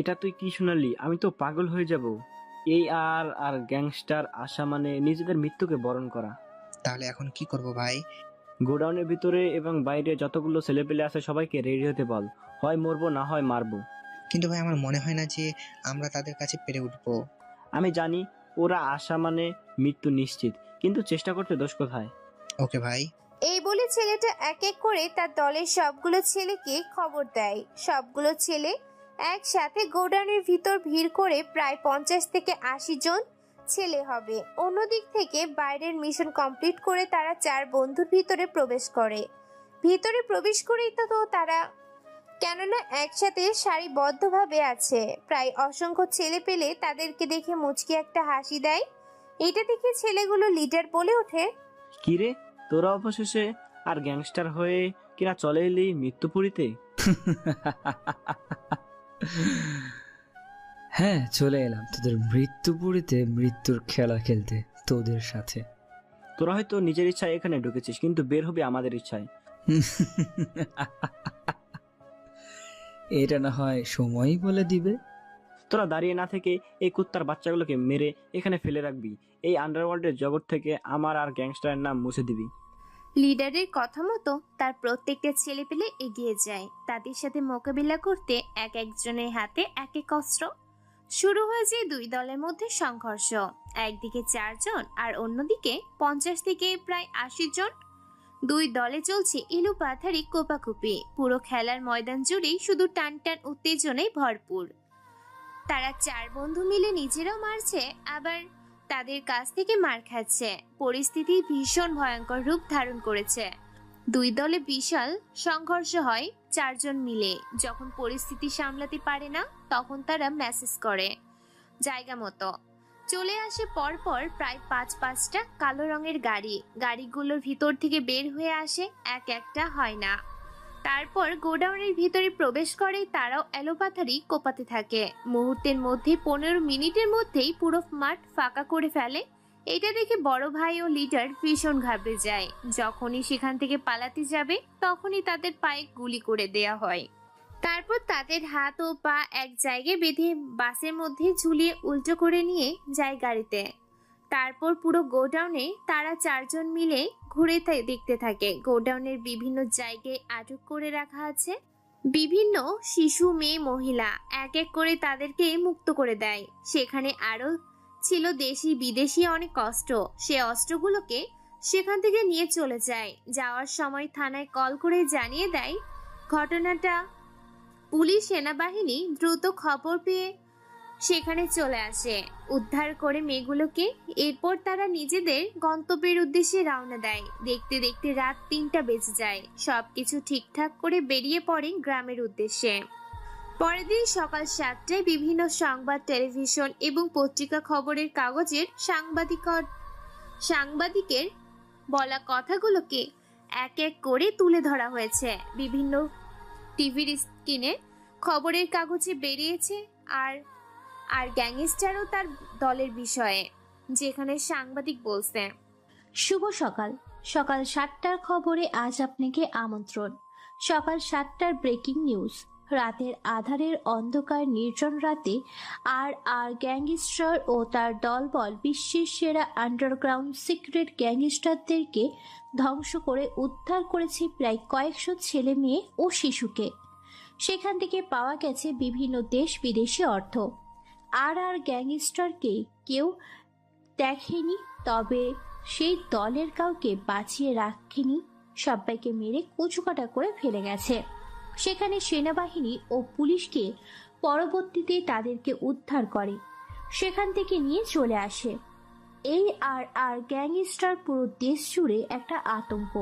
এটা তুই কি শোনালি? আমি তো পাগল হয়ে যাব। এই আর আর গ্যাংস্টার আসা মানে নিজেদের মৃত্যুকে বরণ করা। তাহলে এখন কি করব ভাই? গোডাউনের ভিতরে এবং বাইরে যতগুলো ছেলেপেলে আছে সবাইকে রেডি হতে বল, হয় মরবো না হয় মারবো। কিন্তু ভাই, আমার মনে হয় না যে আমরা তাদের কাছে পেরে উঠবো। আমি জানি ওরা আসা মানে মৃত্যু নিশ্চিত, কিন্তু চেষ্টা করতে দোষ কোথায়? ওকে ভাই। এই বলে ছেলেটা এক এক করে তার দলের সবগুলো ছেলেকে খবর দেয়। সবগুলো ছেলে একসাথে গোডাউনের ভিতর ভিড় করে প্রায় 50 থেকে 80 জন ছেলে হবে। অন্যদিক থেকে বাইরের মিশন কমপ্লিট করে তারা 4 বন্ধুর ভিতরে প্রবেশ করে। ভিতরে প্রবেশ করেই তো তারা, কেননা একসাথে সারিবদ্ধভাবে আছে প্রায় অসংখ্য ছেলে পেলে, তাদেরকে দেখে মুচকি একটা হাসি দেয়। এটা দেখে ছেলেগুলো লিডার বলে ওঠে, কিরে, তোরা অবশেষে আর গ্যাংস্টার হয়ে কিনা চলে এলি মৃত্যুপুরীতে? হ্যাঁ, চলে এলাম তোদের মৃত্যুপুরীতে মৃত্যুর খেলা খেলতে তোদের সাথে। তোরা হয়তো নিজের ইচ্ছায় এখানে ঢুকেছিস, কিন্তু বের হবি আমাদের ইচ্ছায়। এটা না হয় সময়ই বলে দিবে। তোরা দাঁড়িয়ে না থেকে এই কুত্তার বাচ্চাগুলোকে মেরে এখানে ফেলে রাখবি। এই আন্ডারওয়ার্ল্ডের জগৎ থেকে আমার আর গ্যাংস্টারের নাম মুছে দিবি। লিডারের কথা মতো তার প্রত্যেকটা ছেলে পেলে এগিয়ে যায়। তাদের সাথে মোকাবিলা করতে এক একজনের হাতে এক এক অস্ত্র। শুরু হয়েছে 2 দলের মধ্যে সংঘর্ষ। একদিকে 4 জন আর অন্যদিকে 50 থেকে প্রায় 80 জন। 2 দলে চলছে ইলুপাথারি কোপাকুপি। পুরো খেলার ময়দান জুড়েই শুধু টান টান উত্তেজনায় ভরপুর। তারা 4 বন্ধু মিলে নিজেরাও মারছে, আবার তাদের কাছ থেকে মার খাচ্ছে। পরিস্থিতি ভীষণ ভয়ঙ্কর রূপ ধারণ করেছে। 2 দলে বিশাল সংঘর্ষ হয়। 4 জন মিলে যখন পরিস্থিতি সামলাতে পারে না, তখন তারা মেসেজ করে জায়গা মতো চলে আসে। পরপর প্রায় 5-5টা কালো রঙের গাড়ি। গাড়িগুলোর ভিতর থেকে বের হয়ে আসে, এক একটা হয় না। তারপর গোডাউনের ভিতরে প্রবেশ করে। তারাও এলোপাথারি কোপাতে থাকে। মুহূর্তের মধ্যে 15 মিনিটের মধ্যেই পুরো মাঠ ফাঁকা করে ফেলে। এটা দেখে বড় ভাই ও লিডার ভীষণ ঘাবড়ে যায়। যখনই সেখান থেকে পালাতে যাবে, তখনই তাদের পায়ে গুলি করে দেয়া হয়। তারপর তাদের হাত ও পা এক জায়গায় বেঁধে বাসের মধ্যে ঝুলিয়ে উল্টো করে নিয়ে যায় গাড়িতে। তারপর পুরো গোডাউনে তারা 4 জন মিলে ঘুরে দেখতে থাকে। গোডাউনের বিভিন্ন জায়গায় আটক করে রাখা আছে বিভিন্ন শিশু, মেয়ে, মহিলা। এক এক করে তাদেরকে মুক্ত করে দেয়। সেখানে আরো ছিল দেশি বিদেশি অনেক অস্ত্র। সে অস্ত্রগুলোকে সেখান থেকে নিয়ে চলে যায়। যাওয়ার সময় থানায় কল করে জানিয়ে দেয় ঘটনাটা। পুলিশ সেনাবাহিনী দ্রুত খবর পেয়ে সেখানে চলে আসে, উদ্ধার করে মেয়েগুলোকে। এরপর তারা নিজেদের গন্তব্যের উদ্দেশ্যে রওনা দেয়। দেখতে দেখতে রাত 3টা বেজে যায়। সবকিছু ঠিকঠাক করে বেরিয়ে পড়ে গ্রামের উদ্দেশ্যে। পরের দিন সকাল 7টায় বিভিন্ন সংবাদ, টেলিভিশন এবং পত্রিকা খবরের কাগজের সাংবাদিকের বলা কথাগুলোকে এক এক করে তুলে ধরা হয়েছে। বিভিন্ন টিভির স্ক্রিনে খবরের কাগজে বেরিয়েছে আর গ্যাংস্টারও তার দলের বিষয়ে, যেখানে সাংবাদিক বলছে, শুভ সকাল। সকাল 7টার খবরে আজ আপনাকে আমন্ত্রণ। সকাল 7টার ব্রেকিং নিউজ। রাতের আধারের অন্ধকার নির্জন রাতে আর গ্যাংস্টার ও তার দলবল বিশ্বের সেরা আন্ডারগ্রাউন্ড সিক্রেট গ্যাংস্টারদেরকে ধ্বংস করে উদ্ধার করেছে প্রায় কয়েকশো ছেলে মেয়ে ও শিশুকে। সেখান থেকে পাওয়া গেছে বিভিন্ন দেশ বিদেশি অর্থ। আর গ্যাংস্টারকে কেউ দেখেনি, তবে সেই দলের কাউকে বাঁচিয়ে রাখেনি, সবাইকে মেরে কুচুকাটা করে ফেলে গেছে। সেখানে সেনাবাহিনী ও পুলিশকে পরবর্তীতে তাদেরকে উদ্ধার করে সেখান থেকে নিয়ে চলে আসে। এই আর গ্যাংস্টার পুরো দেশ জুড়ে একটা আতঙ্ক।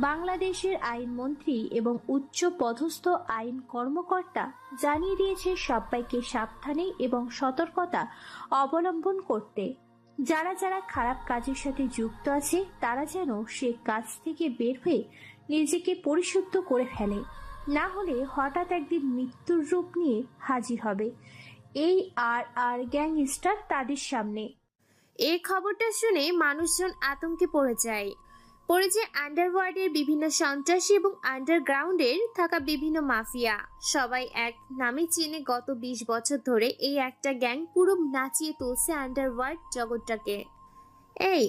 বাংলাদেশের আইনমন্ত্রী এবং উচ্চ পদস্থ আইন কর্মকর্তা জানিয়ে দিয়েছে সবাইকে সাবধানে এবং সতর্কতা অবলম্বন করতে। যারা যারা খারাপ কাজের সাথে যুক্ত আছে তারা যেন সে কাজ থেকে বের হয়ে নিজেকে পরিশুদ্ধ করে ফেলে, না হলে হঠাৎ একদিন মৃত্যুর রূপ নিয়ে হাজির হবে এই আর গ্যাংস্টার তাদের সামনে। এই খবরটা শুনে মানুষজন আতঙ্কে পড়ে যায় আন্ডারওয়ার্ল্ডের বিভিন্ন সন্ত্রাসী এবং আন্ডারগ্রাউন্ডের থাকা বিভিন্ন মাফিয়া। সবাই এক নামে চেনে। গত 20 বছর ধরে এই একটা গ্যাং পুরো নাচিয়ে তুলছে আন্ডারওয়ার্ল্ড জগৎটাকে। এই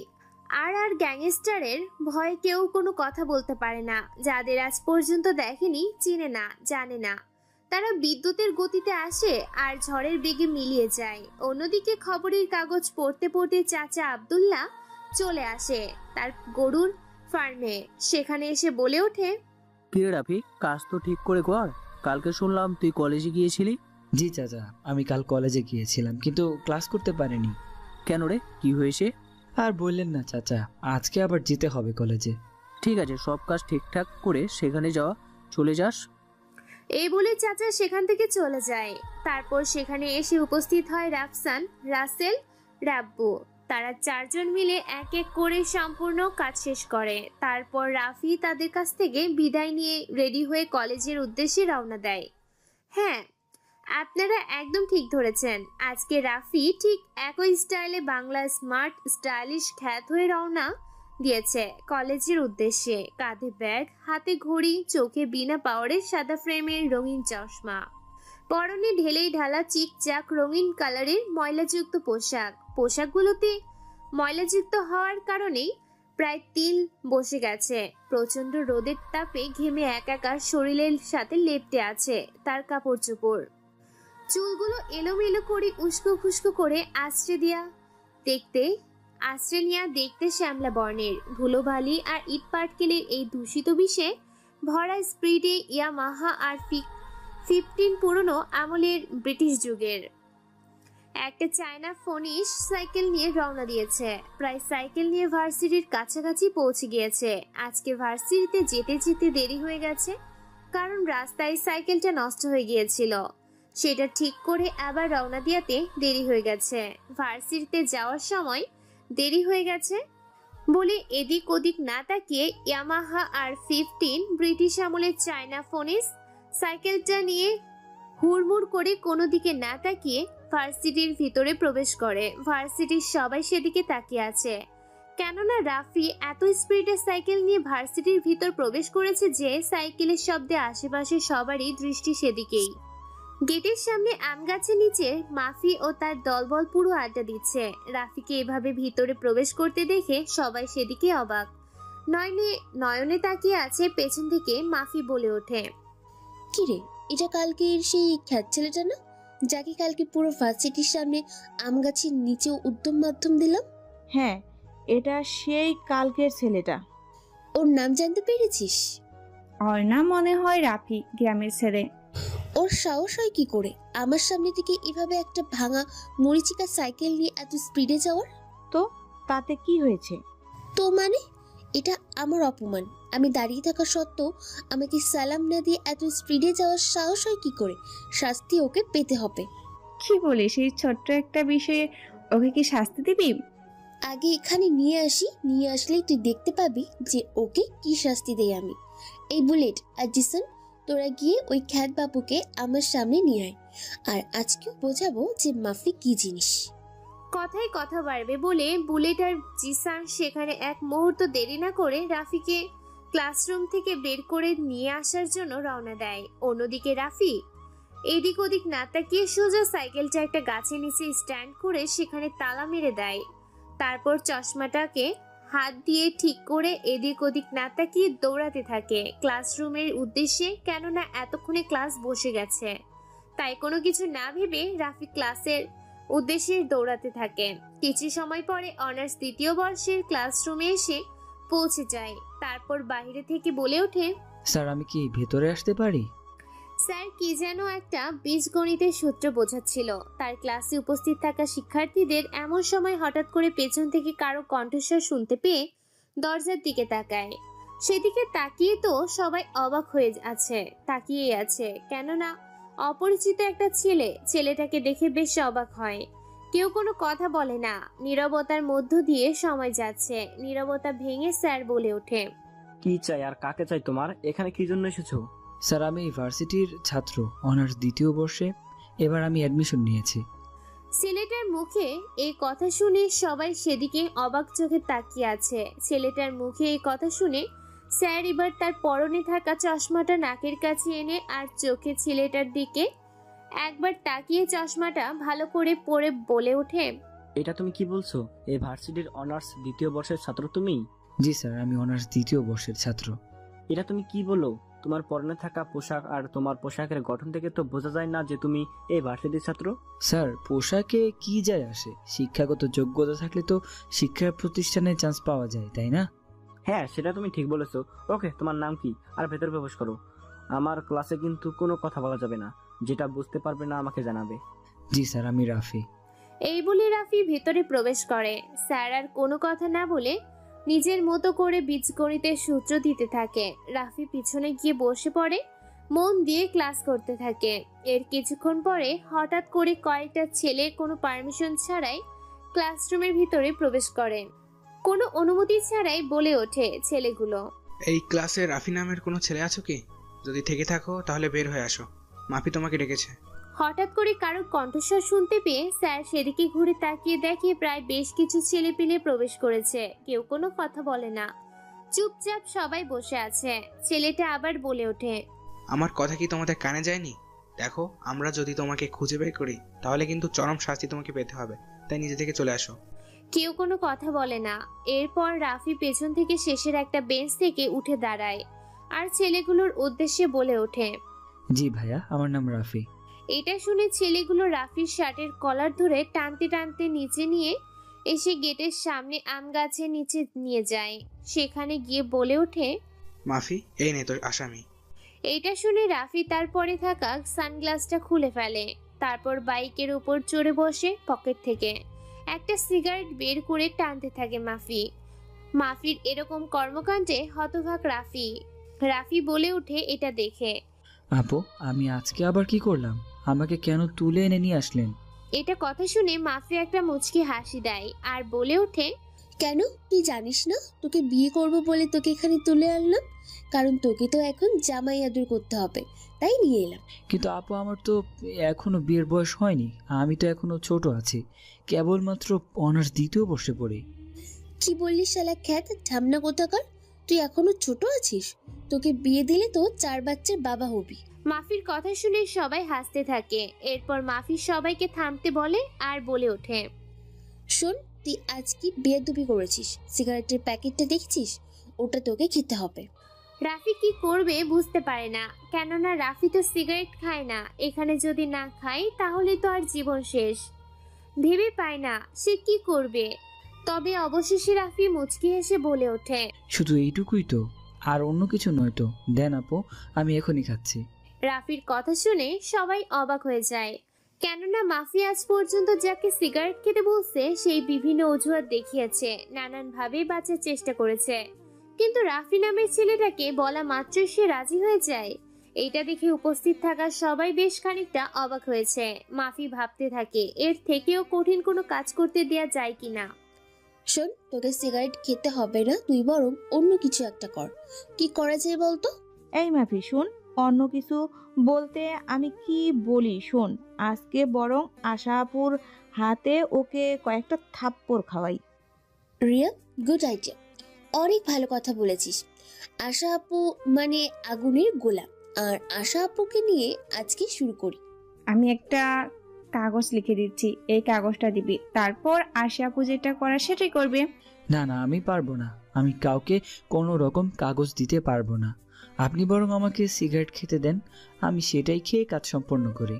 আর গ্যাংস্টারের ভয়ে কেউ কোনো কথা বলতে পারে না। যাদের আজ পর্যন্ত দেখেনি, চিনে না, জানে না, তারা বিদ্যুতের গতিতে আসে আর ঝড়ের বেগে মিলিয়ে যায়। অন্যদিকে খবরের কাগজ পড়তে পড়তে চাচা আব্দুল্লাহ চলে আসে তার গরুর ফার্মে। সেখানে এসে বলে ওঠে, কি রে রাফি, কাজ তো ঠিক করে কর। কালকে শুনলাম তুই কলেজে গিয়েছিলি। জি চাচা, আমি কাল কলেজে গিয়েছিলাম কিন্তু ক্লাস করতে পারিনি। কেন রে, কি হয়েছে? আর বললেন না চাচা, আজকে আবার যেতে হবে কলেজে। ঠিক আছে, সব কাজ ঠিকঠাক করে সেখানে চলে যাস। এই বলে চাচা সেখান থেকে চলে যায়। তারপর সেখানে এসে উপস্থিত হয় রাফসান, রাসেল, রাব্বু। তারা 4 জন মিলে এক এক করে সম্পূর্ণ কাজ শেষ করে। তারপর রাফি তাদের কাছ থেকে বিদায় নিয়ে রেডি হয়ে কলেজের উদ্দেশ্যে রওনা দেয়। হ্যাঁ, আপনারা একদম ঠিক ধরেছেন। আজকে রাফি ঠিক একই স্টাইলে বাংলা স্মার্ট স্টাইলিশ খ্যাত হয়ে রওনা দিয়েছে কলেজের উদ্দেশ্যে। কাঁধে ব্যাগ, হাতে ঘড়ি, চোখে বিনা পাওয়ারের সাদা ফ্রেমের রঙিন চশমা, পরনে ঢেলেই ঢালা চিকচাক রঙিন কালারের ময়লাযুক্ত পোশাকগুলোতে ময়লাযুক্ত হওয়ার কারণেই প্রায় তিল বসে গেছে। প্রচন্ড রোদের তাপে ঘেমে একাকার শরীরের সাথে লেপ্টে আছে তার কাপড় চোপড়। চুলগুলো এলোমেলো করে উস্কো খুস্কো করে আশ্রে নিয়ে দেখতে শ্যামলা বর্ণের। ধুলোবালি আর ইট পাটকেলের এই দূষিত বিষে ভরা স্পিডে ইয়ামাহা আর 15 পুরনো আমলের ব্রিটিশ যুগের একটা চায়না ফনিশ সাইকেল নিয়ে রওনা দিয়েছে। প্রায় সাইকেল নিয়ে ভার্সিটির কাছাকাছি পৌঁছে গিয়েছে। আজকে ভার্সিটিতে যেতে যেতে দেরি হয়ে গেছে, কারণ রাস্তায় সাইকেলটা নষ্ট হয়ে গিয়েছিল। সেটা ঠিক করে আবার রওনা দিয়াতে দেরি হয়ে গেছে। ভার্সিটিতে যাওয়ার সময় দেরি হয়ে গেছে বলে এদিক ওদিক না তাকিয়ে ইয়ামাহা আর 15 ব্রিটিশ আমলের চায়না ফনিশ সাইকেলটা নিয়ে হুড়মুড় করে কোনো দিকে না তাকিয়ে ভার্সিটির ভিতরে প্রবেশ করে। ভার্সিটির সবাই সেদিকে তাকিয়ে আছে, কেননা রাফি এত স্পিডে সাইকেল নিয়ে ভার্সিটির ভিতর প্রবেশ করেছে যে সাইকেলের শব্দে আশেপাশে সবারই দৃষ্টি সেদিকেই। গেটের সামনে আম গাছের নিচে মাফি ও তার দলবল পুরো আড্ডা দিচ্ছে। রাফিকে এভাবে ভিতরে প্রবেশ করতে দেখে সবাই সেদিকে অবাক নয়নে তাকিয়ে আছে। পেছন থেকে মাফি বলে ওঠে, কিরে, এটা কালকের সেই খ্যাত ছেলেটা না, যাকে কালকে পুরো ভার্সিটির সামনে আম গাছের নিচে উদ্যম মাধ্যম দিলাম? হ্যাঁ, এটা সেই কালকের ছেলেটা। ওর নাম জানতে পেরেছিস? ওর নাম মনে হয় রাফি, গ্রামের ছেলে। ওর সাহস হয় কি করে আমার সামনে থেকে এভাবে একটা ভাঙা মরিচিকা সাইকেল নিয়ে এত স্পিডে যাওয়ার? তো তাতে কি হয়েছে? তো মানে, এটা আমার অপমান। আমি দাঁড়িয়ে থাকা সত্ত্বেও আমাকে সালাম না দিয়ে এত স্পিডে যাওয়ার সাহস হয় কি করে? শাস্তি ওকে পেতে হবে। কি বলিস, এই ছোট্ট একটা বিষয়ে ওকে কি শাস্তি দিবি? আগে এখানে নিয়ে আসলেই তুই দেখতে পাবি যে ওকে কি শাস্তি দেই আমি। এই বুলেট আর জিসন, তোরা গিয়ে ওই খ্যাত বাবুকে আমার সামনে নিয়ে আয়, আর আজকেও বোঝাবো যে মাফি কি জিনিস। কথায় কথা বাড়বে বলে বুলেট আর জিসান সেখানে এক মুহূর্ত দেরি না করে রাফিকে ক্লাসরুম থেকে বের করে নিয়ে আসার জন্য রওনা দেয়। অন্যদিকে রাফি এদিক ওদিক না তাকিয়ে সোজা সাইকেলটা একটা গাছের নিচে স্ট্যান্ড করে সেখানে তালা মেরে দেয়। তারপর চশমাটাকে হাত দিয়ে ঠিক করে এদিক ওদিক না তাকিয়ে দৌড়াতে থাকে ক্লাসরুমের উদ্দেশ্যে, কেননা এতক্ষণে ক্লাস বসে গেছে। তাই কোনো কিছু না ভেবে রাফি ক্লাসের উদ্দেশ্যে দৌড়াতে থাকে। কিছু সময় পরে অনার্স দ্বিতীয় বর্ষের ক্লাসরুমে এসে পৌঁছে যায়। তারপর বাইরে থেকে বলে ওঠে, স্যার আমি কি ভেতরে আসতে পারি? স্যার কি যেন একটা বীজগণিতের সূত্র বোঝাচ্ছিল। তার ক্লাসে উপস্থিত থাকা শিক্ষার্থীদের এমন সময় হঠাৎ করে পেছন থেকে কারো কণ্ঠস্বর শুনতে পেয়ে দরজার দিকে তাকায়। সেদিকে তাকিয়ে তো সবাই অবাক হয়ে তাকিয়ে আছে, কেননা অপরিচিত একটা ছেলেটাকে দেখে বেশ অবাক হয়। কেউ কোনো কথা বলে না। নীরবতার মধ্য দিয়ে সময় যাচ্ছে। নীরবতা ভেঙে স্যার বলে ওঠে, কি চাই আর কাকে চাই তোমার? এখানে কি জন্য এসেছো? স্যার আমি ভার্সিটির ছাত্র, অনার্স দ্বিতীয় বর্ষে। এবার আমি অ্যাডমিশন নিয়েছি। ছেলেটার মুখে এই কথা শুনে সবাই সেদিকে অবাক চোখে তাকিয়ে আছে। ছেলেটার মুখে এই কথা শুনে স্যার এবার তার পরনে থাকা চশমাটা নাকের কাছে এনে আর চোখে ছেলেটার দিকে একবার তাকিয়ে চশমাটা ভালো করে পরে বলে ওঠে, এটা তুমি কি বলছো? এই ভার্সিটির অনার্স দ্বিতীয় বর্ষের ছাত্র তুমি? জি স্যার, আমি অনার্স দ্বিতীয় বর্ষের ছাত্র। এটা তুমি কি বলো? তোমার পরনে থাকা পোশাক আর তোমার পোশাকের গঠন থেকে তো বোঝা যায় না যে তুমি এই ভার্সিটির ছাত্র। স্যার পোশাকে কি যায় আসে? শিক্ষাগত যোগ্যতা থাকলে তো শিক্ষা প্রতিষ্ঠানে চান্স পাওয়া যায়, তাই না? হ্যাঁ, সেটা তুমি ঠিক বলেছো। ওকে, তোমার নাম কি আর ভেতরে প্রবেশ করো। আমার ক্লাসে কিন্তু কোনো কথা বলা যাবে না। যেটা বুঝতে পারবে না আমাকে জানাবে। জি স্যার, আমি রাফি। এই বলে রাফি ভেতরে প্রবেশ করে। স্যার আর কোনো কথা না বলে নিজের মতো করে বীজগণিতের সূত্র দিতে থাকে। রাফি পিছনে গিয়ে বসে পড়ে, মন দিয়ে ক্লাস করতে থাকে। এর কিছুক্ষণ পরে হঠাৎ করে কয়েকটা ছেলে কোনো পারমিশন ছাড়াই ক্লাসরুমের ভিতরে প্রবেশ করে। কোনো অনুমতি ছাড়াই বলে ওঠে ছেলেগুলো, এই ক্লাসে রাফি নামের কোনো ছেলে আছো কি? যদি থেকে থাকো তাহলে বের হয়ে আসো, মাফি তোমাকে ডেকেছে। হঠাৎ করে কারো কণ্ঠস্বর শুনতে পেয়ে স্যার সেদিকে ঘুরে তাকিয়ে দেখে প্রায় বেশ কিছু ছেলেপিলে প্রবেশ করেছে। কেউ কোনো কথা বলে না, চুপচাপ সবাই বসে আছে। ছেলেটা আবার বলে ওঠে, আমার কথা কি তোমাদের কানে যায়নি? দেখো, আমরা যদি তোমাকে খুঁজে বের করি তাহলে কিন্তু চরম শাস্তি তোমাকে পেতে হবে, তাই নিজে থেকে চলে আসো। কেউ কোনো কথা বলে না। এরপর রাফি পেছন থেকে শেষের একটা বেঞ্চ থেকে উঠে দাঁড়ায় আর ছেলেগুলোর উদ্দেশ্যে বলে ওঠে, জি ভাইয়া, আমার নাম রাফি। এটা শুনে ছেলেগুলো রাফির শার্টের কলার ধরে টানতে টানতে নিচে নিয়ে এসে গেটের সামনে আম গাছের নিচে নিয়ে যায়। সেখানে গিয়ে বলে ওঠে, মাফি, এই নে তোর আসামি। এইটা শুনে রাফি তার পরে থাকা সানগ্লাসটা খুলে ফেলে। তারপর বাইকের উপর চড়ে বসে পকেট থেকে একটা সিগারেট বের করে টানতে থাকে মাফির এরকম কর্মকাণ্ডে হতবাক রাফি বলে ওঠে এটা দেখে, আপু আমি আজকে আবার কি করলাম? আমাকে কেন তুলে এনে নিয়ে আসলেন? এটা কথা শুনে মাফি একটা মুচকি হাসি দেয় আর বলে ওঠে, কেন তুই জানিস না তোকে বিয়ে করব বলে তোকে এখানে তুলে আনলাম? কারণ তোকে তো এখন জামাই আদর করতে হবে, তাই নিয়ে এলাম। কিন্তু আপু আমার তো এখনো বিয়ের বয়স হয়নি, আমি তো এখনো ছোট আছি, কেবলমাত্র অনার্স দ্বিতীয় বর্ষে পড়ি। কি বললি শালা খ্যাত ঝামনা কোথাকার? তুই এখনো ছোট আছিস, তোকে বিয়ে দিলে তো 4 বাচ্চার বাবা হবি। মাফির কথা শুনে সবাই হাসতে থাকে। এরপর মাফি সবাইকে থামতে বলে আর বলে ওঠে, শোন, তুই আজ কি বেয়াদবি করেছিস? সিগারেটের প্যাকেটটা দেখছিস? ওটা তোকে খেতে হবে। রাফি কি করবে বুঝতে পারে না, কেননা রাফি তো সিগারেট খায় না। এখানে যদি না খায় তাহলে তো আর জীবন শেষ। ভেবে পায় না সে কি করবে। তবে অবশেষে রাফি মুচকি হেসে বলে ওঠে, শুধু এইটুকুই তো, আর অন্য কিছু নয় তো? দেন আপু, আমি এখনই খাচ্ছি। রাফির কথা শুনে সবাই অবাক হয়ে যায়, কেননা মাফি আজ পর্যন্ত যাকে সিগারেট খেতে বলছে সেই বিভিন্ন অজুহাত দেখিয়েছে, নানান ভাবে বাঁচার চেষ্টা করেছে, কিন্তু রাফি নামের ছেলেটাকে বলা মাত্রই সে রাজি হয়ে যায়। এইটা দেখে উপস্থিত থাকা সবাই বেশ খানিকটা অবাক হয়েছে। মাফি ভাবতে থাকে এর থেকেও কঠিন কোনো কাজ করতে দেয়া যায় কিনা। শোন, তোকে সিগারেট খেতে হবে না, তুই বরং অন্য কিছু একটা কর। কি করা যায় বলতো? এই মাফি শোন, অন্য কিছু বলতে আমি কি বলি শোন, আজকে বরং আশা আপুর হাতে ওকে কয়েকটা থাপ্পড় খাওয়াই। রিয়া, গুড আইডিয়া, অনেক ভালো কথা বলেছিস। আশা আপু মানে আগুনের গোলাম, আর আশা আপুকে নিয়ে আজকে শুরু করি। আমি একটা কাগজ লিখে দিচ্ছি, এই কাগজটা দিবি, তারপর আশা আপু যেটা করা সেটাই করবে। না না, আমি পারবো না, আমি কাউকে কোনো রকম কাগজ দিতে পারবো না। আপনি বরং আমাকে সিগারেট খেতে দেন, আমি সেটাই খেয়ে কাজ সম্পন্ন করি।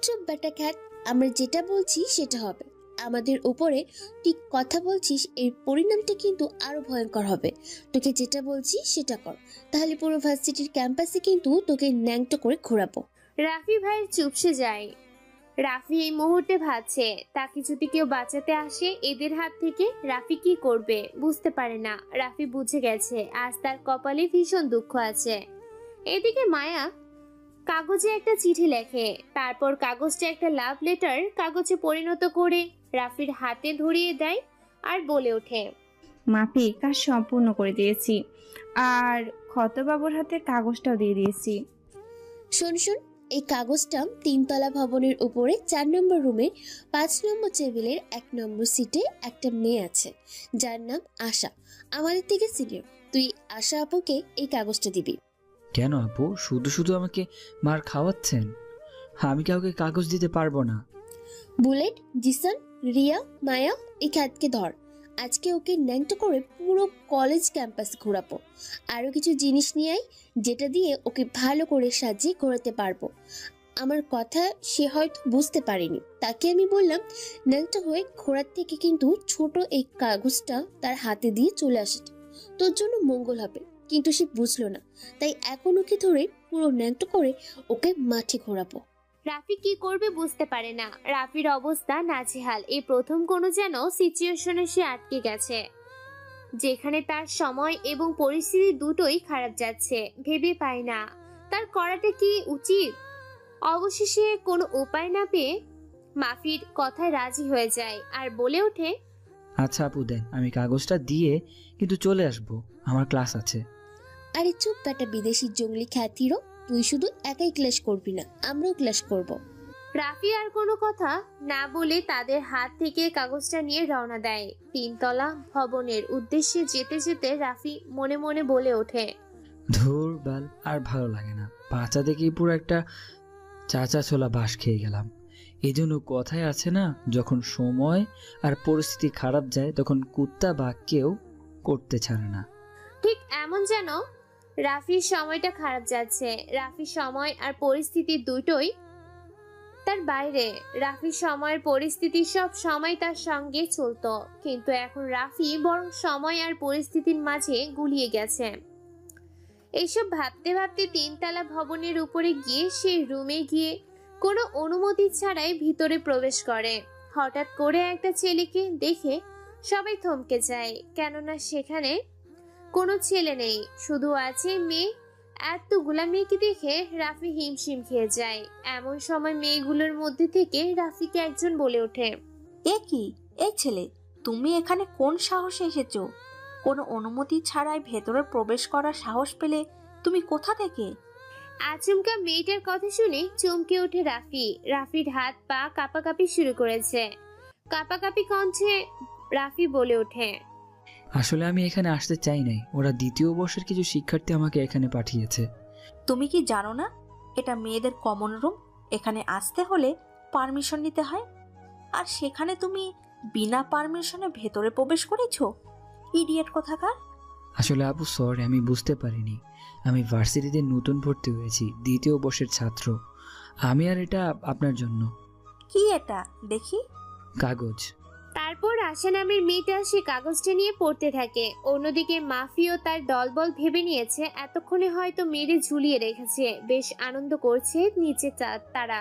চুপ বেটা খ্যাত, আমরা যেটা বলছি সেটা হবে। আমাদের উপরে তুই কথা বলছিস, এর পরিণামটা কিন্তু আরো ভয়ঙ্কর হবে। তোকে যেটা বলছি সেটা কর, তাহলে পুরো ভার্সিটির ক্যাম্পাসে কিন্তু তোকে ন্যাংটো করে ঘোরাবো। রাফি ভাইয়ের চুপসে যায়। রাফি এই মুহূর্তে ভাবছে তাকে যদি কেউ বাঁচাতে আসে এদের হাত থেকে রাফি কি করবে বুঝতে পারে না। রাফি বুঝে গেছে আজ তার কপালে ভীষণ দুঃখ আছে। এদিকে মায়া কাগজে একটা চিঠি লেখে, তারপর কাগজটা একটা লাভ লেটার কাগজে পরিণত করে রাফির হাতে ধরিয়ে দেয় আর বলে ওঠে, মাফি, কাজ সম্পূর্ণ করে দিয়েছি আর ক্ষতবাবুর হাতে কাগজটাও দিয়ে দিয়েছি। শোন শোন, এই কাগজটা 3তলা ভবনের উপরে 4 নম্বর রুমের 5 নম্বর টেবিলের 1 নম্বর সিটে একটা মেয়ে আছে যার নাম আশা, আমাদের থেকে সিনিয়র। তুই আশা আপুকে এই কাগজটা দিবি। কেন আপু, শুধু শুধু আমাকে মার খাওয়াচ্ছেন? আমি কাউকে কাগজ দিতে পারবো না। বুলেট, জিসান, রিয়া, মায়া, এই খ্যাতকে ধর। আজকে ওকে ন্যাংটো করে পুরো কলেজ ক্যাম্পাস ঘোরাবো। আরো কিছু জিনিস নিয়ে আয় যেটা দিয়ে ওকে ভালো করে সাজিয়ে ঘোরাতে পারবো। আমার কথা সে হয়তো বুঝতে পারেনি, তাকে আমি বললাম ন্যাংটো হয়ে ঘোরার থেকে কিন্তু ছোট এই কাগজটা তার হাতে দিয়ে চলে আসাটা তোর জন্য মঙ্গল হবে, কিন্তু সে বুঝলো না। তাই এখন ওকে ধরে পুরো ন্যাংটো করে ওকে মাঠে ঘোরাবো। রাফি কি করবে বুঝতে পারে না। রাফির অবস্থা নাজেহাল। এই প্রথম কোনো যেন সিচুয়েশনে সে আটকে গেছে যেখানে তার সময় এবং পরিস্থিতি দুটোই খারাপ যাচ্ছে। ভেবে পায় না তার করাটা কি উচিত। অবশেষে কোনো উপায় না পেয়ে মাফির কথায় রাজি হয়ে যায় আর বলে ওঠে, আচ্ছা আপু দেন, আমি কাগজটা দিয়ে কিন্তু চলে আসবো, আমার ক্লাস আছে। আরে চুপ বেটা বিদেশি জঙ্গলি খ্যাতিরও, তুই শুধু একাই ক্লাস করবি না, আমরাও ক্লাস করব। রাফি আর কোনো কথা না বলে তাদের হাত থেকে কাগজটা নিয়ে রওনা দেয়। 3তলা ভবনের উদ্দেশ্যে যেতে যেতে রাফি মনে মনে বলে ওঠে, ধুর বাল, আর ভালো লাগে না। বাচ্চা দেখেই পুরো একটা চাচা ছোলা বাঁশ খেয়ে গেলাম। এই জন্য কথায় আছে না, যখন সময় আর পরিস্থিতি খারাপ যায় তখন কুত্তা বাঘকেও করতে ছাড়ে না। ঠিক এমন যেন রাফির সময়টা খারাপ যাচ্ছে। রাফির সময় আর পরিস্থিতি দুটোই তার বাইরে। রাফির সময়ের পরিস্থিতি সব সময় তার সঙ্গে চলতো, কিন্তু এখন রাফি বরং সময় আর পরিস্থিতির মাঝে গুলিয়ে গেছে। এইসব ভাবতে ভাবতে 3তলা ভবনের উপরে গিয়ে সেই রুমে গিয়ে কোনো অনুমতি ছাড়াই ভিতরে প্রবেশ করে। হঠাৎ করে একটা ছেলেকে দেখে সবাই থমকে যায়, কেননা সেখানে কোনো ছেলে নেই, শুধু আছে মেয়ে। এতগুলা মেয়েকে দেখে রাফি হিমশিম খেয়ে যায়। এমন সময় মেয়েগুলোর মধ্যে থেকে রাফিকে একজন বলে ওঠে, এ কি, এই ছেলে, তুমি এখানে কোন সাহসে এসেছো? কোনো অনুমতি ছাড়াই ভেতরে প্রবেশ করার সাহস পেলে তুমি কোথা থেকে? আচমকা মেয়েটার কথা শুনে চমকে ওঠে রাফি। রাফির হাত পা কাঁপাকাঁপি শুরু করেছে। কাঁপাকাঁপি কণ্ঠে রাফি বলে ওঠে, আসলে আমি এখানে আসতে চাই নাই, ওরা 2য় বর্ষের কিছু শিক্ষার্থী আমাকে এখানে পাঠিয়েছে। তুমি কি জানো না এটা মেয়েদের কমন রুম? এখানে আসতে হলে পারমিশন নিতে হয়, আর সেখানে তুমি বিনা পারমিশনে ভেতরে প্রবেশ করেছো? ইডিয়েট কোথাকার! আসলে আপু সরি, আমি বুঝতে পারিনি। আমি ভার্সিটিতে নতুন ভর্তি হয়েছি, 2য় বর্ষের ছাত্র। আমি আর এটা আপনার জন্য। কি এটা দেখি? কাগজ। তারপর আশা নামের মেয়েটা সে কাগজটা নিয়ে পড়তে থাকে। অন্যদিকে মাফিও তার দলবল ভেবে নিয়েছে এতক্ষণে হয়তো মেরে ঝুলিয়ে রেখেছে। বেশ আনন্দ করছে নিচে তারা।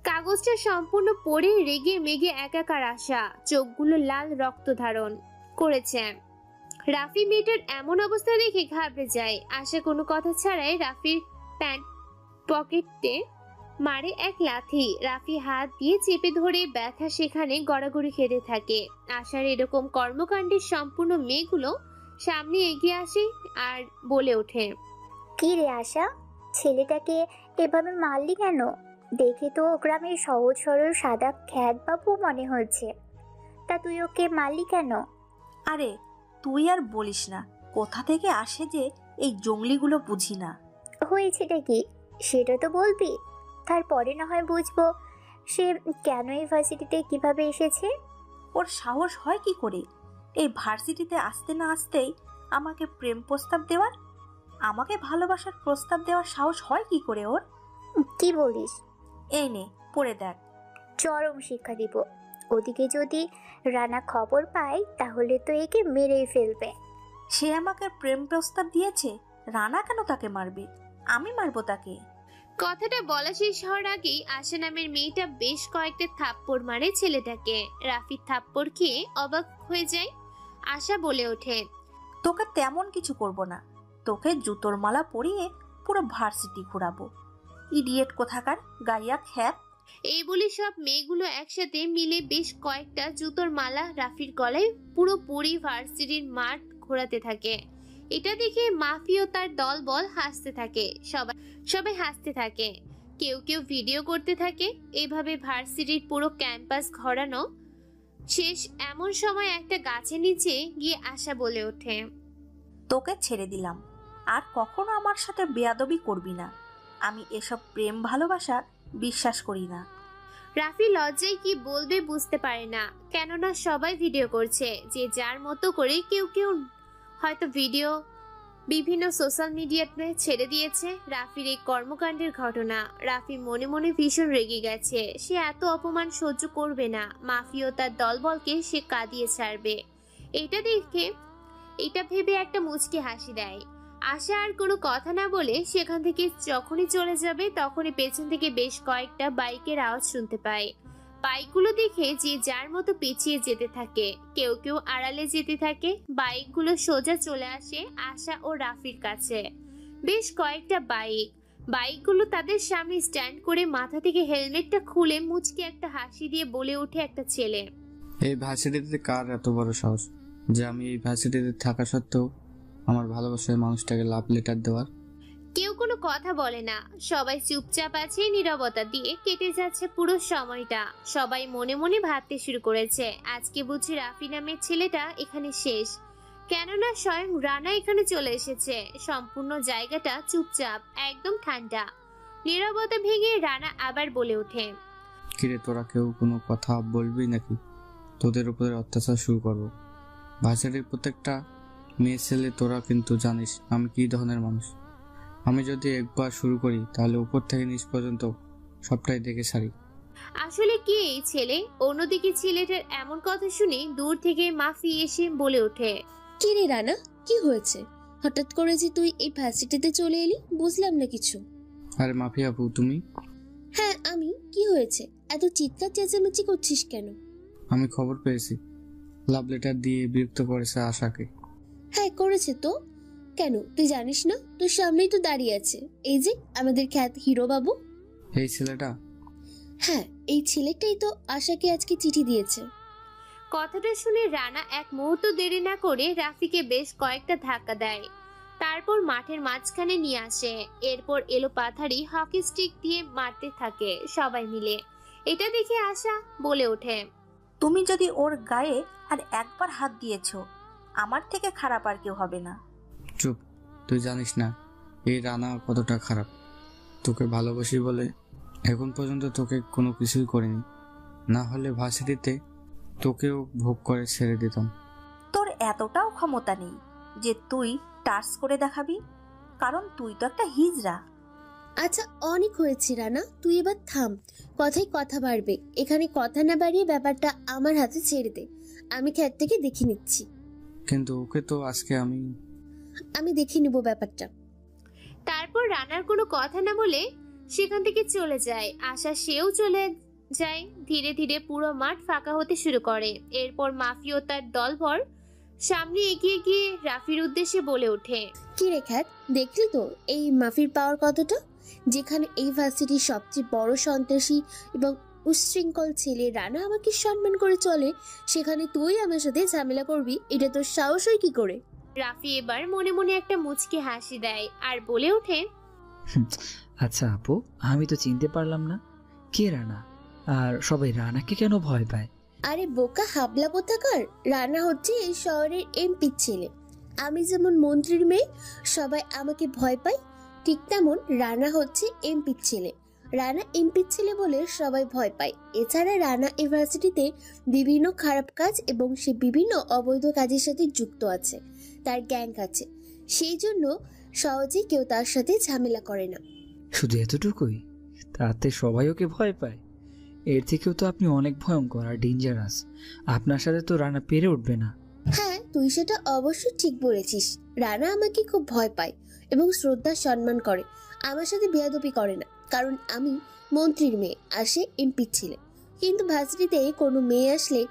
কাগজটা সম্পূর্ণ পড়ে রেগে মেগে একাকার আশা, চোখগুলো লাল রক্ত ধারণ করেছে। রাফি মেয়েটার এমন অবস্থা দেখে ঘাবড়ে যায়। আশা কোনো কথা ছাড়াই রাফির প্যান্ট পকেটে মারে এক লাথি। রাফি হাত দিয়ে চেপে ধরে ব্যথা সেখানে গড়াগড়ি খেতে থাকে। আশার এরকম কর্মকাণ্ডের সম্পূর্ণ মেয়েগুলো সামনে এগিয়ে আসে আর বলে ওঠে, কি রে আশা, ছেলেটাকে এভাবে মারলি কেন? দেখে তো গ্রামের সহজ সরল সাদা খ্যাত বাবু মনে হচ্ছে, তা তুই ওকে মারলি কেন? আরে তুই আর বলিস না, কোথা থেকে আসে যে এই জঙ্গলিগুলো বুঝি না। হয়েছেটা কি সেটা তো বলবি, তারপরে না হয় বুঝবো সে কেন এই ভার্সিটিতে কিভাবে এসেছে। ওর সাহস হয় কি করে এই ভার্সিটিতে আসতে না আসতেই আমাকে প্রেম প্রস্তাব দেওয়ার, আমাকে ভালোবাসার প্রস্তাব দেওয়ার সাহস হয় কি করে ওর? কি বলিস? এই নে পড়ে দেখ। চরম শিক্ষা দিব। ওদিকে যদি রানা খবর পায় তাহলে তো একে মেরেই ফেলবে। সে আমাকে প্রেম প্রস্তাব দিয়েছে, রানা কেন তাকে মারবে? আমি মারবো তাকে। কথাটা বলা শেষ হওয়ার আগেই আশা নামের মেয়েটা বেশ কয়েকটা থাপ্পড় মারে ছেলেটাকে। রাফি থাপ্পড় খেয়ে অবাক হয়ে যায়। আশা বলে ওঠে, তোকে তেমন কিছু করব না, তোকে জুতোর মালা পরিয়ে পুরো ভার্সিটি ঘুরাবো। ইডিয়েট কোথাকার, গাইয়া খ্যাত। এই বলে সব মেয়েগুলো একসাথে মিলে বেশ কয়েকটা জুতোর মালা রাফির গলায় পুরোপুরি ভার্সিটির মাঠ ঘোরাতে থাকে। এটা দেখে মাফি ও তার দলবল হাসতে থাকে। সবাই হাসতে থাকে, কেউ কেউ ভিডিও করতে থাকে। এভাবে ভার্সিটির পুরো ক্যাম্পাস ঘোরানো শেষ। এমন সময় একটা গাছের নিচে গিয়ে আশা বলে ওঠে, তোকে ছেড়ে দিলাম, আর কখনো আমার সাথে বেয়াদবি করবি না। আমি এসব প্রেম ভালোবাসা বিশ্বাস করি না। রাফি লজ্জায় কি বলবে বুঝতে পারে না, কেননা সবাই ভিডিও করছে, যে যার মতো করে। কেউ কেউ হয়তো ভিডিও বিভিন্ন সোশ্যাল মিডিয়াতে ছেড়ে দিয়েছে রাফির এই কর্মকাণ্ডের ঘটনা। রাফি মনে মনে ভীষণ রেগে গেছে। সে এত অপমান সহ্য করবে না। মাফি ও তার দলবলকে সে কাঁদিয়ে ছাড়বে। এটা ভেবে একটা মুচকি হাসি দেয়। আশা আর কোনো কথা না বলে সেখান থেকে যখনই চলে যাবে তখনই পেছন থেকে বেশ কয়েকটা বাইকের আওয়াজ শুনতে পায়। বাইকগুলো দেখে যে যার মতো পিছিয়ে যেতে থাকে, কেউ কেউ আড়ালে যেতে থাকে। বাইকগুলো সোজা চলে আসে আশা ও রাফির কাছে। বেশ কয়েকটা বাইকগুলো তাদের সামনে স্ট্যান্ড করে মাথা থেকে হেলমেটটা খুলে মুচকি একটা হাসি দিয়ে বলে ওঠে একটা ছেলে, এই ভার্সিটিতে কার এত বড় সাহস যে আমি এই ভার্সিটিতে থাকা সত্ত্বেও আমার ভালোবাসার মানুষটাকে লাভ লেটার দেওয়ার? কেউ কোনো কথা বলে না। সবাই চুপচাপ আছে। নীরবতা দিয়ে কেটে যাচ্ছে পুরো সময়টা। সবাই মনে মনে ভাবতে শুরু করেছে, আজকে বুঝি রাফি নামের ছেলেটা এখানে শেষ। কেননা স্বয়ং রানা এখানে চলে এসেছে। সম্পূর্ণ জায়গাটা চুপচাপ, একদম ঠান্ডা। নীরবতা ভেঙে রানা আবার বলে ওঠে, কিরে তোরা কেউ কোনো কথা বলবি নাকি? তোদের উপরে অত্যাচার শুরু করবো? ভার্সিটির প্রত্যেকটা মেয়ে ছেলে তোরা কিন্তু জানিস আমি কি ধরনের মানুষ। আমি যদি একবার শুরু করি তাহলে উপর থেকে নিচ পর্যন্ত সবটাই দেখে সারি। আসলে কি এই ছেলে? অন্যদিকে ছেলেটার এমন কথা শুনে দূর থেকে মাফি এসে বলে ওঠে, কি রে রানা, কি হয়েছে? হঠাৎ করে যে তুই এই ভার্সিটিতে চলে এলি, বুঝলাম না কিছু। আরে মাফি আপু তুমি? হ্যাঁ আমি। কি হয়েছে? এত চিৎকার চেঁচামেচি করছিস কেন? আমি খবর পেয়েছি লাভ লেটার দিয়ে বিরক্ত করেছে আশাকে। হ্যাঁ করেছে তো। কেন তুই জানিস না? তোর সামনেই তো দাঁড়িয়ে আছে এই যে আমাদের খ্যাত হিরো বাবু। এই ছেলেটা? হ্যাঁ এই ছেলেটাই তো আশাকে আজকে চিঠি দিয়েছে। কথাটা শুনে রানা এক মুহূর্ত দেরি না করে রাফিকে বেশ কয়েকটা ধাক্কা দেয়। তারপর মাঠের মাঝখানে নিয়ে আসে। এরপর এলো পাথারি হকি স্টিক দিয়ে মারতে থাকে সবাই মিলে। এটা দেখে আশা বলে ওঠে, তুমি যদি ওর গায়ে আর একবার হাত দিয়েছো, আমার থেকে খারাপ আর কেউ হবে না। চুপ, তুই জানিস না এই রানা কতটা খারাপ। তোকে ভালোবাসি বলে এখন পর্যন্ত তোকে কোনো কিছুই করিনি, না হলে ভার্সিটিতে তোকেও ভোগ করে ছেড়ে দিতাম। তোর এতটাও ক্ষমতা নেই যে তুই টাচ করে দেখাবি, কারণ তুই তো একটা হিজড়া। আচ্ছা অনেক হয়েছে রানা, তুই এবার থাম। কথাই কথা বাড়বে। এখানে কথা না বাড়িয়ে ব্যাপারটা আমার হাতে ছেড়ে দে। আমি খ্যাত থেকে দেখে নিচ্ছি। কিন্তু ওকে তো আজকে আমি দেখে নিব ব্যাপারটা। তারপর রানার কোনো কথা না বলে সেখান থেকে চলে যায় আশা। সেও চলে যায়। ধীরে ধীরে পুরো মাঠ ফাঁকা হতে শুরু করে। এরপর মাফি ও তার দলবল সামনে এগিয়ে গিয়ে রাফির উদ্দেশ্যে বলে ওঠে, কি রে খ্যাত, দেখলি তো এই মাফির পাওয়ার কতটা? যেখানে এই ভার্সিটির সবচেয়ে বড় সন্ত্রাসী এবং উচ্ছৃঙ্খল ছেলে রানা আমাকে সম্মান করে চলে, সেখানে তুই আমার সাথে ঝামেলা করবি? এটা তোর সাহস হয় কি করে? রাফি এবার মনে মনে একটা মুচকি হাসি দেয় আর বলে ওঠে, আচ্ছা আপু, আমি তো চিনতে পারলাম না কে রানা, আর সবাই রানাকে কেন ভয় পায়? আরে বোকা হাবলা কোথাকার, রানা হচ্ছে এই শহরের এমপির ছেলে। আমি যেমন মন্ত্রীর মেয়ে, সবাই আমাকে ভয় পায়, ঠিক তেমন রানা হচ্ছে এমপির ছেলে। রানা এমপির ছেলে বলে সবাই ভয় পায়। এছাড়া রানা ইউনিভার্সিটিতে বিভিন্ন খারাপ কাজ এবং সে বিভিন্ন অবৈধ কাজের সাথে যুক্ত আছে, তার গ্যাং আছে। সেই জন্য সহজেই কেউ তার সাথে ঝামেলা করে না। শুধু এতটুকুই? তাতে সবাই ওকে ভয় পায়? এর থেকেও তো আপনি অনেক ভয়ঙ্কর আর ডেঞ্জারাস। আপনার সাথে তো রানা পেরে উঠবে না। হ্যাঁ, তুই সেটা অবশ্যই ঠিক বলেছিস। রানা আমাকে খুব ভয় পায় এবং শ্রদ্ধা সম্মান করে। আমার সাথে বেয়াদবি করে না, কারণ আমি মন্ত্রীর মেয়ে আর সে এমপির ছেলে। কিন্তু ভার্সিটিতে কোনো মেয়ে আসলে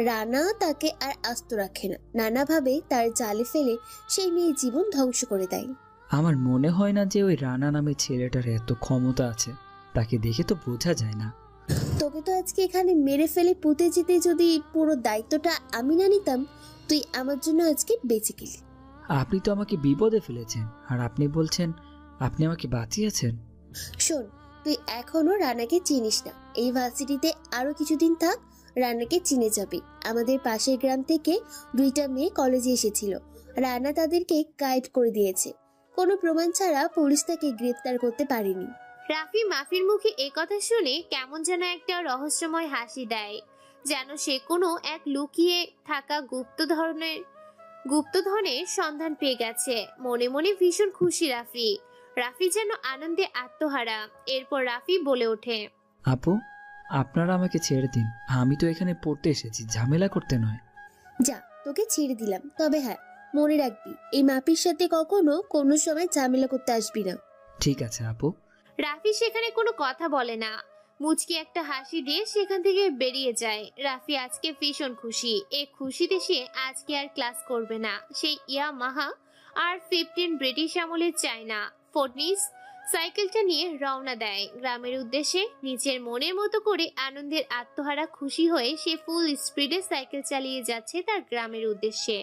রানা তাকে আর আস্ত রাখে না, নানাভাবে তার জালে ফেলে সেই মেয়ের জীবন ধ্বংস করে দেয়। আমার মনে হয় না যে ওই রানা নামে ছেলেটার এত ক্ষমতা আছে। তাকে দেখে তো বোঝা যায় না। তোকে তো আজকে এখানে মেরে ফেলে পুঁতে যেতে যদি পুরো দায়িত্বটা আমি না নিতাম, তুই আমার জন্য আজকে বেঁচে গেলি। আপনি তো আমাকে বিপদে ফেলেছেন, আর আপনি বলছেন আপনি আমাকে বাঁচিয়েছেন। শোন, তুই এখনো রানাকে চিনিস না। এই ভার্সিটিতে আরো কিছুদিন থাক, রানাকে চিনে যাবি। আমাদের পাশের গ্রাম থেকে 2টা মেয়ে কলেজে এসেছিল। রানা তাদেরকে গাইড করে দিয়েছে। কোনো প্রমাণ ছাড়া পুলিশ তাকে গ্রেফতার করতে পারেনি। রাফি মাফির মুখে একথা শুনে কেমন যেন একটা রহস্যময় হাসি দেয়, যেন সে কোনো এক লুকিয়ে থাকা গুপ্তধনের সন্ধান পেয়ে গেছে। মনে মনে ভীষণ খুশি রাফি যেন আনন্দে আত্মহারা। এরপর রাফি বলে ওঠে, আপু, আপনারা আমাকে ছেড়ে দিন। আমি তো এখানে পড়তে এসেছি, ঝামেলা করতে নয়। যা, তোকে ছেড়ে দিলাম। তবে হ্যাঁ, মনে রাখবি এই মাপির সাথে কখনো কোনো সময় ঝামেলা করতে আসবি না। ঠিক আছে আপু। রাফি সেখানে কোনো কথা বলে না, মুচকি একটা হাসি দিয়ে সেখান থেকে বেরিয়ে যায়। রাফি আজকে ভীষণ খুশি। এই খুশিতে সে আজকে আর ক্লাস করবে না। সেই ইয়ামাহা আর 15 ব্রিটিশ আমলের চায়না ফোর্টনিস সাইকেলটা নিয়ে রওনা দেয় গ্রামের উদ্দেশ্যে। নিজের মনের মতো করে আনন্দের আত্মহারা খুশি হয়ে সে ফুল স্পিডে সাইকেল চালিয়ে যাচ্ছে তার গ্রামের উদ্দেশ্যে।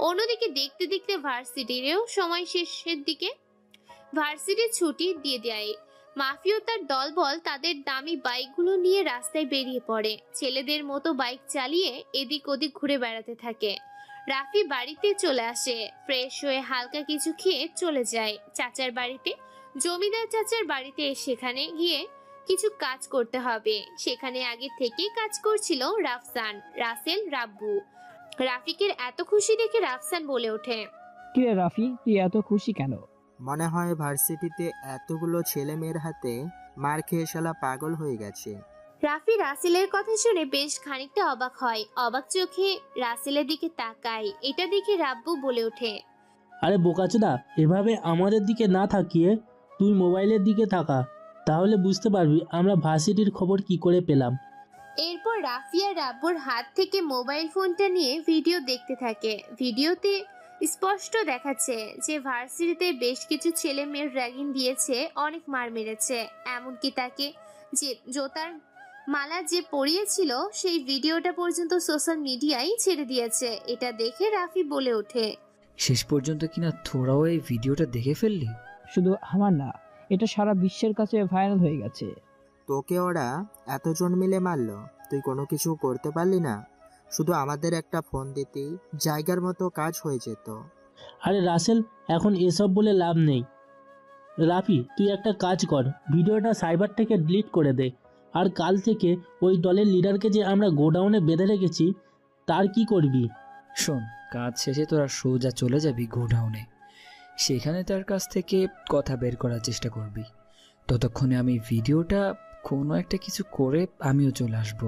অন্যদিকে দেখতে দেখতে ভার্সিটিরও সময় শেষের দিকে। ভার্সিটির ছুটি দিয়ে দেয়। মাফিও তার দলবল তাদের দামি বাইকগুলো নিয়ে রাস্তায় বেরিয়ে পড়ে। ছেলেদের মতো বাইক চালিয়ে এদিক ওদিক ঘুরে বেড়াতে থাকে। রাফি বাড়িতে চলে আসে, ফ্রেশ হয়ে হালকা কিছু খেয়ে চলে যায় চাচার বাড়িতে। জমিদার চাচার বাড়িতে সেখানে গিয়ে কিছু কাজ করতে হবে। সেখানে আগে থেকেই কাজ করছিল রাসেল রাব্বু। রাফিকের এত খুশি দেখে রাফসান বলে ওঠে, কি রে রাফি, তুই এত খুশি কেন? মনে হয় ভার্সিটিতে এতগুলো ছেলে মেয়ের হাতে মার খেয়ে শালা পাগল হয়ে গেছে। রাফি রাসেলের কথা শুনে বেশ খানিকটা অবাক হয়। অবাক চোখে রাসেলের দিকে তাকায়। এটা দেখে রাব্বু বলে ওঠে, আরে বোকাচোদা, এভাবে আমাদের দিকে না তাকিয়ে তুই মোবাইলের দিকে তাকা, তাহলে বুঝতে পারবি আমরা ভার্সিটির খবর কি করে পেলাম। এরপর রাফি আর রাব্বুর হাত থেকে মোবাইল ফোনটা নিয়ে ভিডিও দেখতে থাকে। ভিডিওতে স্পষ্ট দেখাচ্ছে যে ভার্সিটিতে বেশ কিছু ছেলে মেয়ের র্যাগিং দিয়েছে, অনেক মার মেরেছে। এমনকি তাকে যে জোতার মালা যে পরিয়েছিল সেই ভিডিওটা পর্যন্ত সোশ্যাল মিডিয়ায় ছেড়ে দিয়েছে। এটা দেখে রাফি বলে ওঠে, শেষ পর্যন্ত কিনা তোরাও এই ভিডিওটা দেখে ফেললি? শুধু আমার না, এটা সারা বিশ্বের কাছে ভাইরাল হয়ে গেছে। তোকে ওরা এতজন মিলে মারলো, তুই কোনো কিছু করতে পারলি না? শুধু আমাদের একটা ফোন দিতেই জায়গার মতো কাজ হয়ে যেত। আরে রাসেল, এখন এসব বলে লাভ নেই। রাফি, তুই একটা কাজ কর, ভিডিওটা সাইবার থেকে ডিলিট করে দে। আর কাল থেকে ওই দলের লিডারকে যে আমরা গোডাউনে বেঁধে রেখেছি তার কি করবি? শোন, কাজ শেষে তোরা সোজা চলে যাবি গোডাউনে। সেখানে তার কাছ থেকে কথা বের করার চেষ্টা করবি। ততক্ষণে আমি ভিডিওটা কোনো একটা কিছু করে আমিও চলে আসব।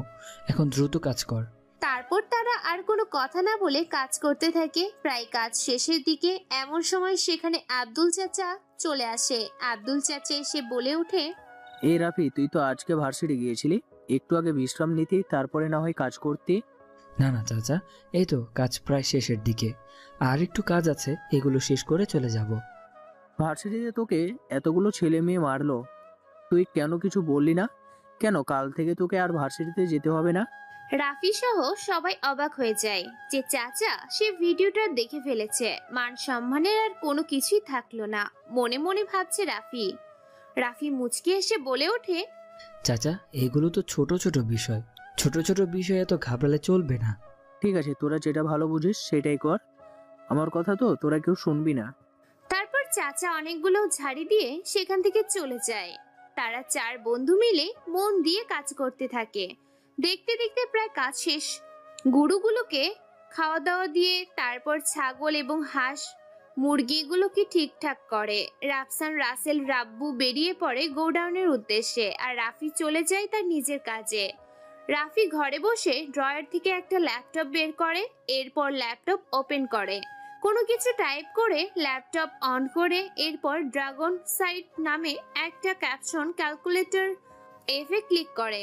এখন দ্রুত কাজ কর। তারপর তারা আর কোনো কথা না বলে কাজ করতে থাকে। প্রায় কাজ শেষের দিকে এমন সময় সেখানে আব্দুল চাচা চলে আসে। আব্দুল চাচা এসে বলে ওঠে, এই রাফি, তুই তো আজকে ভার্সিটি গিয়েছিলি, একটু আগে বিশ্রাম নিতে, তারপরে না হয় কাজ করতে। না না চাচা, এই তো কাজ প্রায় শেষের দিকে, আর একটু কাজ আছে, এগুলো শেষ করে চলে যাব। ভার্সিটিতে তোকে এতগুলো ছেলে মেয়ে মারলো, তুই কেন কিছু বললি না? কেন কাল থেকে তোকে আর ভার্সিটিতে যেতে হবে না? রাফি সহ সবাই অবাক হয়ে যায় যে চাচা সে ভিডিওটা দেখে ফেলেছে। মান সম্মানের আর কোনো কিছুই থাকলো না। মনে মনে ভাবছে রাফি মুচকি এসে বলে ওঠে, চাচা, এগুলো তো ছোট ছোট বিষয়, ছোট ছোট বিষয় এত ঘাবড়ালে চলবে না। ঠিক আছে, তোরা যেটা ভালো বুঝিস সেটাই কর, আমার কথা তো তোরা কেউ শুনবি না। তারপর চাচা অনেকগুলো ঝাড়ি দিয়ে সেখান থেকে চলে যায়। তারা 4 বন্ধু মিলে মন দিয়ে কাজ করতে থাকে। দেখতে দেখতে প্রায় কাজ শেষ। গরুগুলোকে খাওয়া দাওয়া দিয়ে তারপর ছাগল এবং হাঁস মুরগিগুলোকে ঠিকঠাক করে। রাফসান, রাসেল, রাব্বু বেরিয়ে পড়ে গোডাউনের উদ্দেশ্যে, আর রাফি চলে যায় তার নিজের কাজে। রাফি ঘরে বসে ড্রয়ার থেকে একটা ল্যাপটপ বের করে, এরপর ল্যাপটপ ওপেন করে, কোনো কিছু টাইপ করে ল্যাপটপ অন করে, এরপর ড্রাগন সাইট নামে একটা ক্যাপশন ক্যালকুলেটর এফে ক্লিক করে,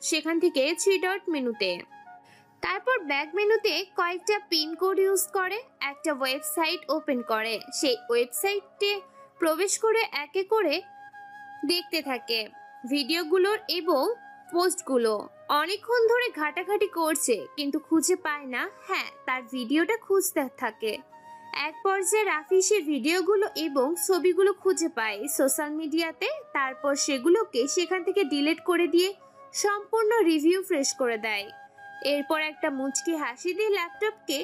সেখান থেকে 3 ডট মেনুতে, তারপর ব্যাক মেনুতে কয়েকটা পিন কোড ইউজ করে একটা ওয়েবসাইট ওপেন করে। সেই ওয়েবসাইটে প্রবেশ করে একে করে দেখতে থাকে ভিডিওগুলোর এবং পোস্টগুলো। অনেকক্ষণ ধরে ঘাটাঘাটি করছে কিন্তু খুঁজে পায় না। হ্যাঁ, তার ভিডিওটা খুঁজতে থাকে। এক পর্যায়ে রাফি সে ভিডিওগুলো এবং ছবিগুলো খুঁজে পায় সোশ্যাল মিডিয়াতে। তারপর সেগুলোকে সেখান থেকে ডিলিট করে দিয়ে সম্পূর্ণ রিভিউ ফ্রেশ করে দেয়। এরপর একটা মুচকি হাসি দিয়ে ল্যাপটপকে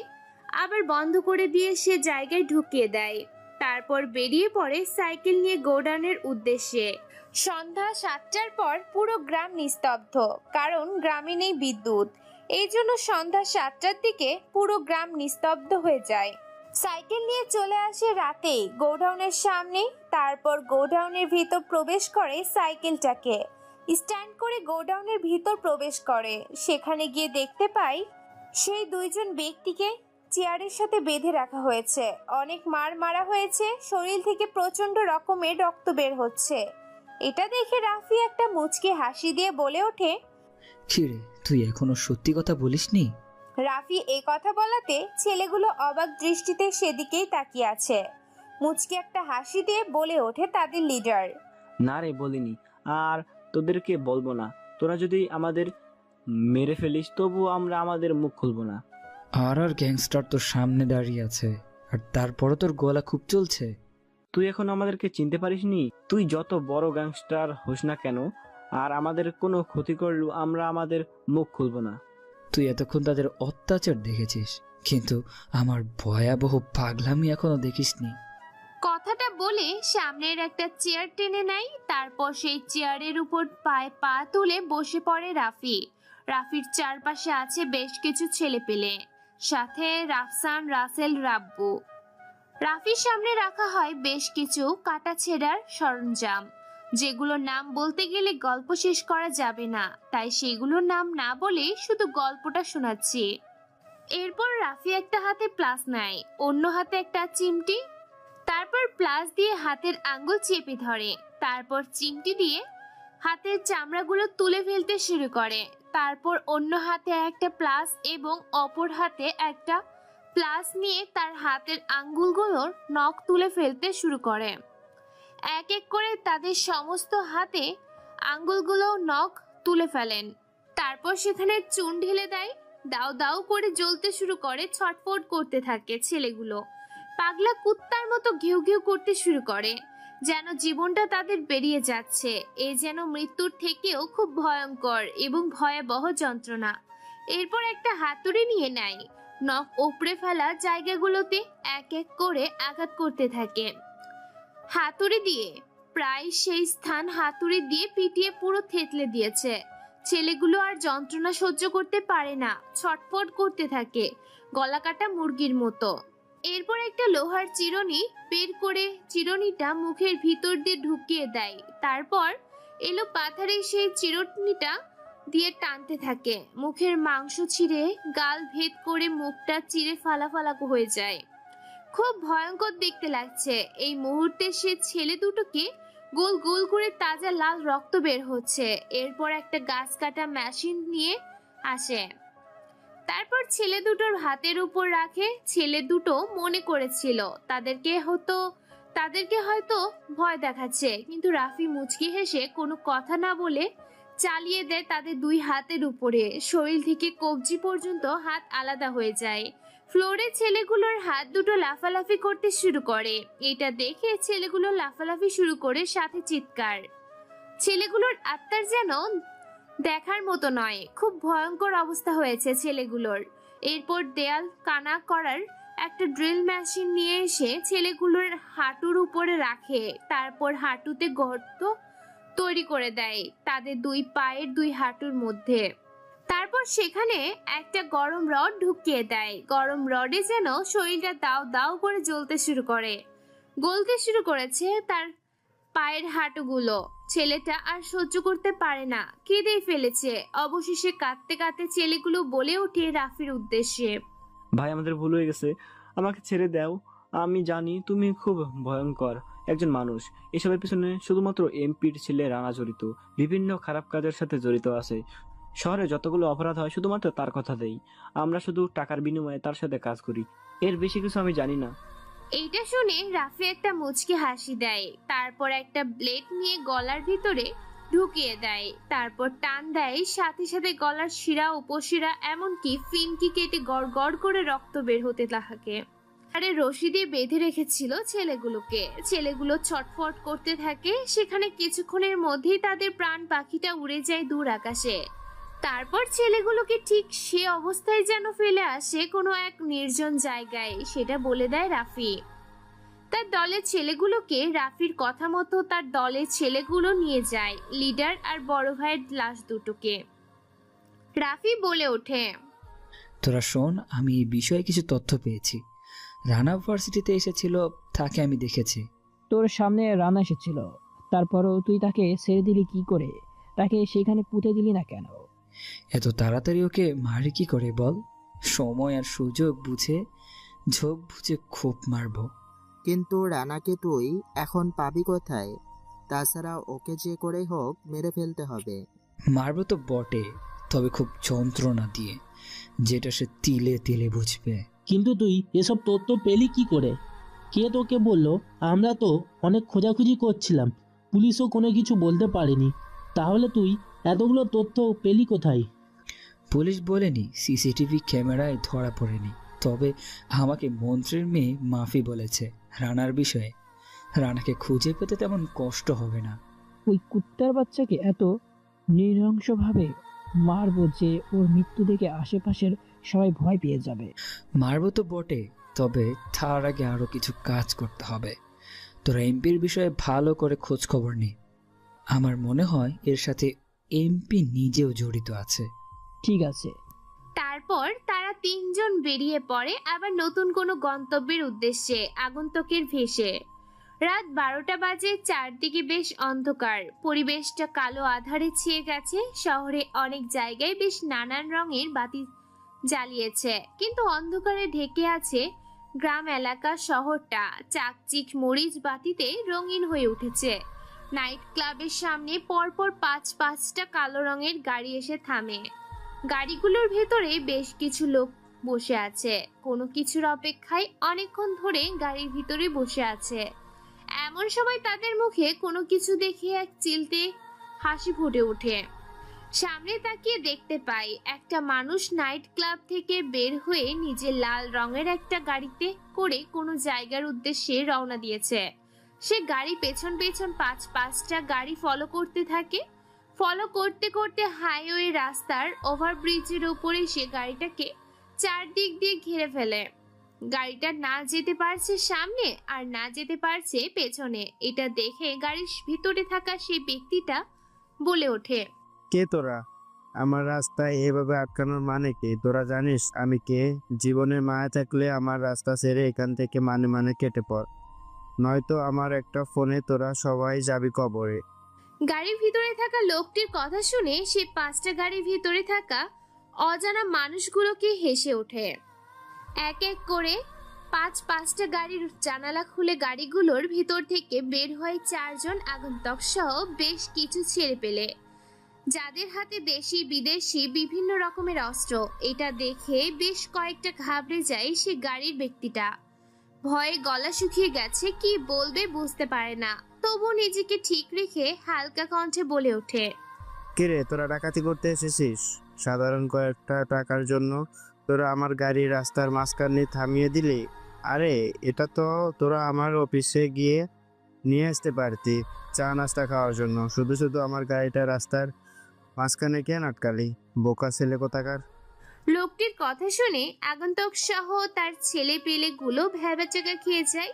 আবার বন্ধ করে দিয়ে সে জায়গায় ঢুকিয়ে দেয়। তারপর বেরিয়ে পড়ে সাইকেল নিয়ে গোডাউনের উদ্দেশ্যে। সন্ধ্যা 7টার পর পুরো গ্রাম নিস্তব্ধ, কারণ গ্রামে নেই বিদ্যুৎ। এই জন্য সন্ধ্যা 7টার দিকে পুরো গ্রাম নিস্তব্ধ হয়ে যায়। সাইকেল নিয়ে চলে আসে রাতেই গোডাউনের সামনে। তারপর গোডাউনের ভিতর প্রবেশ করে, সাইকেলটাকে স্ট্যান্ড করে গোডাউনের ভিতর প্রবেশ করে। সেখানে গিয়ে দেখতে পাই সেই দুইজন ব্যক্তিকে চেয়ারের সাথে বেঁধে রাখা হয়েছে। অনেক মারা হয়েছে, শরীর থেকে প্রচন্ড রকমের রক্ত বের হচ্ছে। এটা দেখে রাফি একটা মুচকি হাসি দিয়ে বলে ওঠে, কিরে, তুই এখনো সত্যি কথা বলিসনি? রাফি এই কথা বলাতে ছেলেগুলো অবাক দৃষ্টিতে সেদিকেই তাকিয়ে আছে। মুচকি একটা হাসি দিয়ে বলে ওঠে তাদের লিডার, না রে, বলিনি, আর তোদেরকে বলবো না। তোরা যদি আমাদের মেরে ফেলিস তবু আমরা আমাদের মুখ খুলবো না। আর গ্যাংস্টার তোর সামনে দাঁড়িয়ে আছে, আর তারপরও তোর গলা খুব চলছে। তুই এখন আমাদেরকে চিনতে পারিসনি? তুই যত বড় গ্যাংস্টার হোস না কেন, আর আমাদের কোনো ক্ষতি করলেও আমরা আমাদের মুখ খুলবো না। তুই এতক্ষণ তাদের অত্যাচার দেখেছিস, কিন্তু আমার ভয়াবহ পাগলামি এখনো দেখিসনি। কথাটা বলে সামনের একটা চেয়ার টেনে নেয়। তারপর সেই চেয়ারের উপর পায়ে পা তুলে বসে পড়ে রাফি। রাফির চারপাশে আছে বেশ কিছু ছেলেপেলে, সাথে রাফসান, রাসেল, রাব্বু। রাফির সামনে রাখা হয় বেশ কিছু কাটা ছেঁড়ার সরঞ্জাম, যেগুলোর নাম বলতে গেলে গল্প শেষ করা যাবে না, তাই সেগুলোর নাম না বলে শুধু গল্পটা শোনাচ্ছি। এরপর রাফি একটা হাতে প্লাস নেয়, অন্য হাতে একটা চিমটি। তারপর প্লাস দিয়ে হাতের আঙ্গুল চেপে ধরে, তারপর চিমটি দিয়ে হাতের চামড়াগুলো তুলে ফেলতে শুরু করে। তারপর অন্য হাতে একটা প্লাস এবং অপর হাতে একটা প্লাস নিয়ে তার হাতের আঙ্গুলগুলোর নখ তুলে ফেলতে শুরু করে। এক এক করে তাদের সমস্ত হাতে আঙ্গুলগুলো নখ তুলে ফেলেন। তারপর সেখানে চুন ঢেলে দেয়। দাও দাও করে জ্বলতে শুরু করে, ছটফট করতে থাকে ছেলেগুলো। পাগলা কুত্তার মতো ঘেউ ঘেউ করতে শুরু করে, যেন জীবনটা তাদের বেরিয়ে যাচ্ছে। এ যেন মৃত্যুর থেকেও খুব ভয়ঙ্কর এবং ভয়াবহ যন্ত্রণা। এরপর একটা হাতুড়ি নিয়ে নেয়, নখ উপড়ে ফেলা জায়গাগুলোতে এক এক করে আঘাত করতে থাকে হাতুড়ি দিয়ে। প্রায় সেই স্থান হাতুড়ি দিয়ে পিটিয়ে পুরো থেতলে দিয়েছে। ছেলেগুলো আর যন্ত্রণা সহ্য করতে পারে না, ছটফট করতে থাকে গলা কাটা মুরগির মতো। এরপর একটা লোহার চিরুনি বের করে চিরুনিটা মুখের ভিতর দিয়ে ঢুকিয়ে দেয়। তারপর এলো পাথরে সেই চিরুনিটা দিয়ে টানতে থাকে। মুখের মাংস ছিঁড়ে গাল ভেদ করে মুখটা চিরে ফালা হয়ে যায়। খুব ভয়ঙ্কর দেখতে লাগছে। এই মুহূর্তে সে ছেলে দুটোকে গোল গোল করে তাজা লাল রক্ত বের হচ্ছে। এরপর একটা গাছ কাটা মেশিন নিয়ে আসে, তারপর ছেলে দুটোর হাতের উপর রাখে। ছেলে দুটো মনে করেছিল তাদেরকে হয়তো ভয় দেখাচ্ছে, কিন্তু রাফি মুচকি হেসে কোনো কথা না বলে চালিয়ে দেয় তাদের দুই হাতের উপরে। শরীর থেকে কবজি পর্যন্ত হাত আলাদা হয়ে যায়। ফ্লোরে ছেলেগুলোর হাত দুটো লাফালাফি করতে শুরু করে। এটা দেখে ছেলেগুলো লাফালাফি শুরু করে, সাথে চিৎকার। ছেলেগুলোর আত্মার যেন দেখার মতো নয়, খুব ভয়ঙ্কর অবস্থা হয়েছে ছেলেগুলোর। এরপর দেয়াল কানা করার একটা ড্রিল মেশিন নিয়ে এসে ছেলেগুলোর হাঁটুর উপরে রাখে। তারপর হাঁটুতে গর্ত তৈরি করে দেয় তাদের দুই পায়ের দুই হাঁটুর মধ্যে। তারপর সেখানে একটা গরম রড ঢুকিয়ে দেয়। গরম রডে যেন শরীরটা দাও দাও করে জ্বলতে শুরু করে। গলতে শুরু করেছে তার পায়ের হাঁটুগুলো। ছেলেটা আর সহ্য করতে পারে না, কেঁদেই ফেলেছে। অবশেষে কাঁদতে কাঁদতে ছেলেগুলো বলে ওঠে রাফির উদ্দেশ্যে, ভাই আমাদের ভুল হয়ে গেছে, আমাকে ছেড়ে দাও। আমি জানি তুমি খুব ভয়ঙ্কর একজন মানুষ। এসবের পিছনে শুধুমাত্র এমপির ছেলে রানা জড়িত, বিভিন্ন খারাপ কাজের সাথে জড়িত আছে। শহরে যতগুলো অপরাধ হয় শুধুমাত্র তার কথা দেই। আমরা শুধু টাকার বিনিময়ে তার সাথে কাজ করি, এর বেশি কিছু আমি জানি না। এইটা শুনে রাফি একটা মুচকি হাসি দেয়। তারপর একটা ব্লেড নিয়ে গলার ভিতরে ঢুকিয়ে দেয়। তারপর টান দেয়, সাথে সাথে গলার শিরা উপশিরা এমনকি ফিনকি কেটে গড় গড় করে রক্ত বের হতে থাকে। আরে রশি দিয়ে বেঁধে রেখেছিল ছেলেগুলোকে। ছেলেগুলো ছটফট করতে থাকে। সেখানে কিছুক্ষণের মধ্যেই তাদের প্রাণ পাখিটা উড়ে যায় দূর আকাশে। তারপর ছেলেগুলোকে ঠিক সে অবস্থায় যেন ফেলে আসে কোনো এক নির্জন জায়গায়, সেটা বলে দেয় রাফি। তার দলের ছেলেগুলোকে রাফির কথা মতো তার দলের ছেলেগুলো নিয়ে যায় লিডার আর বড় ভাইয়ের লাশ দুটোকে। রাফি বলে ওঠে, তোরা শোন, আমি এই বিষয়ে কিছু তথ্য পেয়েছি। রানা ভার্সিটিতে এসেছিল, তাকে আমি দেখেছি। তোর সামনে রানা এসেছিল, তারপরও তুই তাকে ছেড়ে দিলি কি করে? তাকে সেখানে পুঁতে দিলি না কেন? এত তাড়াতাড়ি ওকে মারি কি করে বল? সময় আর সুযোগ বুঝে, ঝোঁক বুঝে খুব মারবো। কিন্তু রানাকে তুই এখন পাবি কোথায়? তাছাড়া ওকে যে করেই হোক মেরে ফেলতে হবে। মারবো তো বটে, তবে খুব যন্ত্রণা দিয়ে, যেটা সে তিলে তিলে বুঝবে। কিন্তু তুই এসব তথ্য পেলি কি করে? কে তোকে বললো? আমরা তো অনেক খোঁজাখুঁজি করছিলাম, পুলিশও কোনো কিছু বলতে পারেনি। তাহলে তুই এতগুলো তথ্য পেলি কোথায়? পুলিশ বলেনি, সিসিটিভি ক্যামেরায় ধরা পড়েনি, তবে আমাকে মন্ত্রীর মেয়ে মাফি বলেছে রানার বিষয়ে। রানাকে খুঁজে পেতে তেমন কষ্ট হবে না। ওই কুত্তার বাচ্চাকে এত নৃশংসভাবে মারবো যে ওর মৃত্যু দেখে আশেপাশের সবাই ভয় পেয়ে যাবে। মারবো তো বটে, তবে তার আগে আরো কিছু কাজ করতে হবে। তোরা এমপির বিষয়ে ভালো করে খোঁজ খবর নে। আমার মনে হয় এর সাথে এমপি নিজেও জড়িত আছে। ঠিক আছে। তারপর তারা তিনজন বেরিয়ে পড়ে আবার নতুন কোনো গন্তব্যের উদ্দেশ্যে আগন্তুকের ভেসে। রাত 12টা বাজে। চারদিকে বেশ অন্ধকার, পরিবেশটা কালো আধারে ছেয়ে গেছে। শহরে অনেক জায়গায় বেশ নানান রঙের বাতি জ্বালিয়েছে, কিন্তু অন্ধকারে ঢেকে আছে গ্রাম এলাকা। শহরটা চাকচিক মরিচ বাতিতে রঙিন হয়ে উঠেছে। নাইট ক্লাবের সামনে পরপর 5-5টা কালো রঙের গাড়ি এসে থামে। গাড়িগুলোর ভেতরে বেশ কিছু লোক বসে আছে, কোনো কিছুর অপেক্ষায় অনেকক্ষণ ধরে গাড়ির ভিতরে বসে আছে। এমন সময় তাদের মুখে কোনো কিছু দেখে এক চিলতে হাসি ফুটে ওঠে। সামনে তাকিয়ে দেখতে পাই একটা মানুষ নাইট ক্লাব থেকে বের হয়ে নিজের লাল রঙের একটা গাড়িতে করে কোনো জায়গার উদ্দেশ্যে রওনা দিয়েছে। সে গাড়ি পেছন পেছন 5-5টা গাড়ি ফলো করতে থাকে। ফলো করতে করতে হাইওয়ে রাস্তার ওভারব্রিজের উপরে সে গাড়িটাকে চারদিক দিয়ে ঘিরে ফেলে। গাড়িটা না যেতে পারছে সামনে আর না যেতে পারছে পেছনে। এটা দেখে গাড়ির ভিতরে থাকা সেই ব্যক্তিটা বলে ওঠে, কে তোরা? আমার রাস্তায় এভাবে আটকানোর মানে কি? তোরা জানিস আমি কে? জীবনের মায়া থাকলে আমার রাস্তা ছেড়ে এখান থেকে মানে কেটে পড়, নয়তো আমার একটা ফোনে তোরা সবাই যাবি কবরে। গাড়ির ভিতরে থাকা লোকটির কথা শুনে সে 5টা গাড়ির ভিতরে থাকা অজানা মানুষগুলোকে হেসে ওঠে। এক এক করে 5-5টা গাড়ির জানালা খুলে গাড়িগুলোর ভিতর থেকে বের হয় 4 জন আগন্তুক সহ বেশ কিছু ছেলে পেলে, যাদের হাতে দেশি বিদেশি বিভিন্ন রকমের অস্ত্র। এটা দেখে বেশ কয়েকটা ঘাবড়ে যায় সে গাড়ির ব্যক্তিটা। ভয়ে গলা শুকিয়ে গেছে, কি বলবে বুঝতে পারে না, তবু নিজেকে ঠিক রেখে হালকা কণ্ঠে বলে ওঠে, কিরে তোরা ডাকাতি করতে এসেছিস? সাধারণ কয়েকটা টাকার জন্য তোরা আমার গাড়ি রাস্তার মাঝখানে থামিয়ে দিলি? আরে এটা তো তোরা আমার অফিসে গিয়ে নিয়ে আসতে পারতি চা নাস্তা খাওয়ার জন্য। শুধু শুধু আমার গাড়িটা রাস্তার মাঝখানে কেন আটকালি? বোকা ছেলে কোথাকার। লোকটির কথা শুনে আগন্তুক সহ তার ছেলে পেলে গুলো ভ্যাবাচাকা খেয়ে যায়।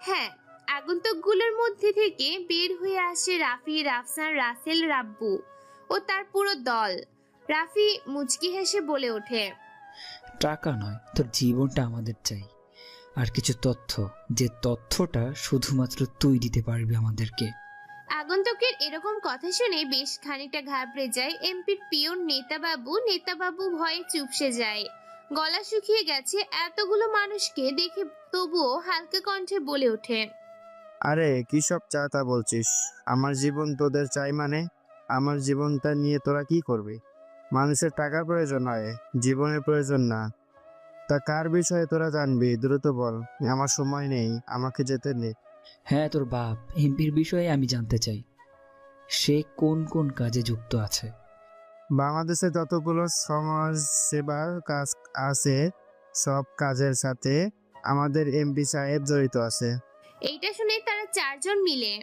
হ্যাঁ, আগন্তুক গুলোর মধ্যে থেকে বের হয়ে আসে রাফি, রাফসান, রাসেল, রাব্বু ও তার পুরো দল। রাফি মুচকি হেসে বলে ওঠে, টাকা নয়, তোর জীবনটা আমাদের চাই, আর কিছু তথ্য, যে তথ্যটা শুধুমাত্র তুই দিতে পারবি আমাদেরকে। আগন্তুকের এরকম কথা শুনে বেশ খানিকটা ঘাবড়ে যায় এমপির পিয়ন নেতাবাবু। নেতাবাবু ভয়ে চুপসে যায়, গলা শুকিয়ে গেছে এতগুলো মানুষকে দেখে, তবুও হালকা কণ্ঠে বলে ওঠে, আরে কি সব চাতা বলছিস? আমার জীবন তোদের চাই মানে? আমার জীবনটা নিয়ে তোরা কি করবি? মানুষের টাকার প্রয়োজন হয়, জীবনের প্রয়োজন না। তা কার বিষয়ে তোরা জানবি? দ্রুত বল, আমার সময় নেই, আমাকে যেতে নে। হ্যাঁ, তোর বাপ এমপির বিষয়ে আমি জানতে চাই, সে কোন কোন কাজে যুক্ত আছে। বাংলাদেশে যতগুলো সমাজ সেবার কাজ আছে সব কাজের সাথে আমাদের এমপি সাহেব জড়িত আছে। এইটা শুনে তারা চারজন মিলে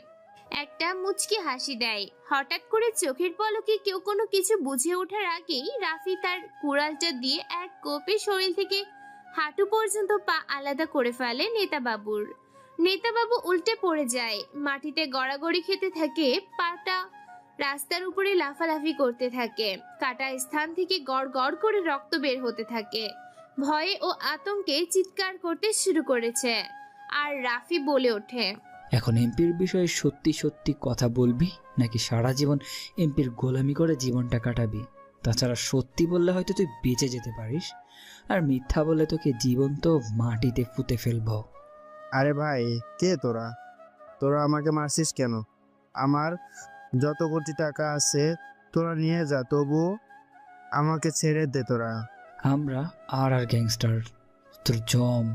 একটা মুচকি হাসি দেয়। হঠাৎ করে চোখের পলকে কেউ কোনো কিছু বুঝে ওঠার আগেই রাফি তার কুড়ালটা দিয়ে এক কোপে শরীর থেকে হাঁটু পর্যন্ত পা আলাদা করে ফেলে নেতাবাবুর। নেতাবাবু উল্টে পড়ে যায়, মাটিতে গড়াগড়ি খেতে থাকে, পাটা রাস্তার উপরে লাফালাফি করতে থাকে, কাটা স্থান থেকে গড় গড় করে রক্ত বের হতে থাকে। ভয়ে ও আতঙ্কে চিৎকার করতে শুরু করেছে। আর রাফি বলে ওঠে, এখন এমপির বিষয়ে সত্যি সত্যি কথা বলবি, নাকি সারা জীবন এমপির গোলামি করে জীবনটা কাটাবি? তাছাড়া সত্যি বললে হয়তো তুই বেঁচে যেতে পারিস, আর মিথ্যা বললে তোকে জীবন্ত মাটিতে পুঁতে ফেলবো। আরে ভাই, কে তোরা? তোরা আমাকে মারছিস কেন? আমার যত কোটি টাকা আছে তোরা নিয়ে যা, তবু আমাকে ছেড়ে দে তোরা। আমরা আর গ্যাংস্টার, তোর জম।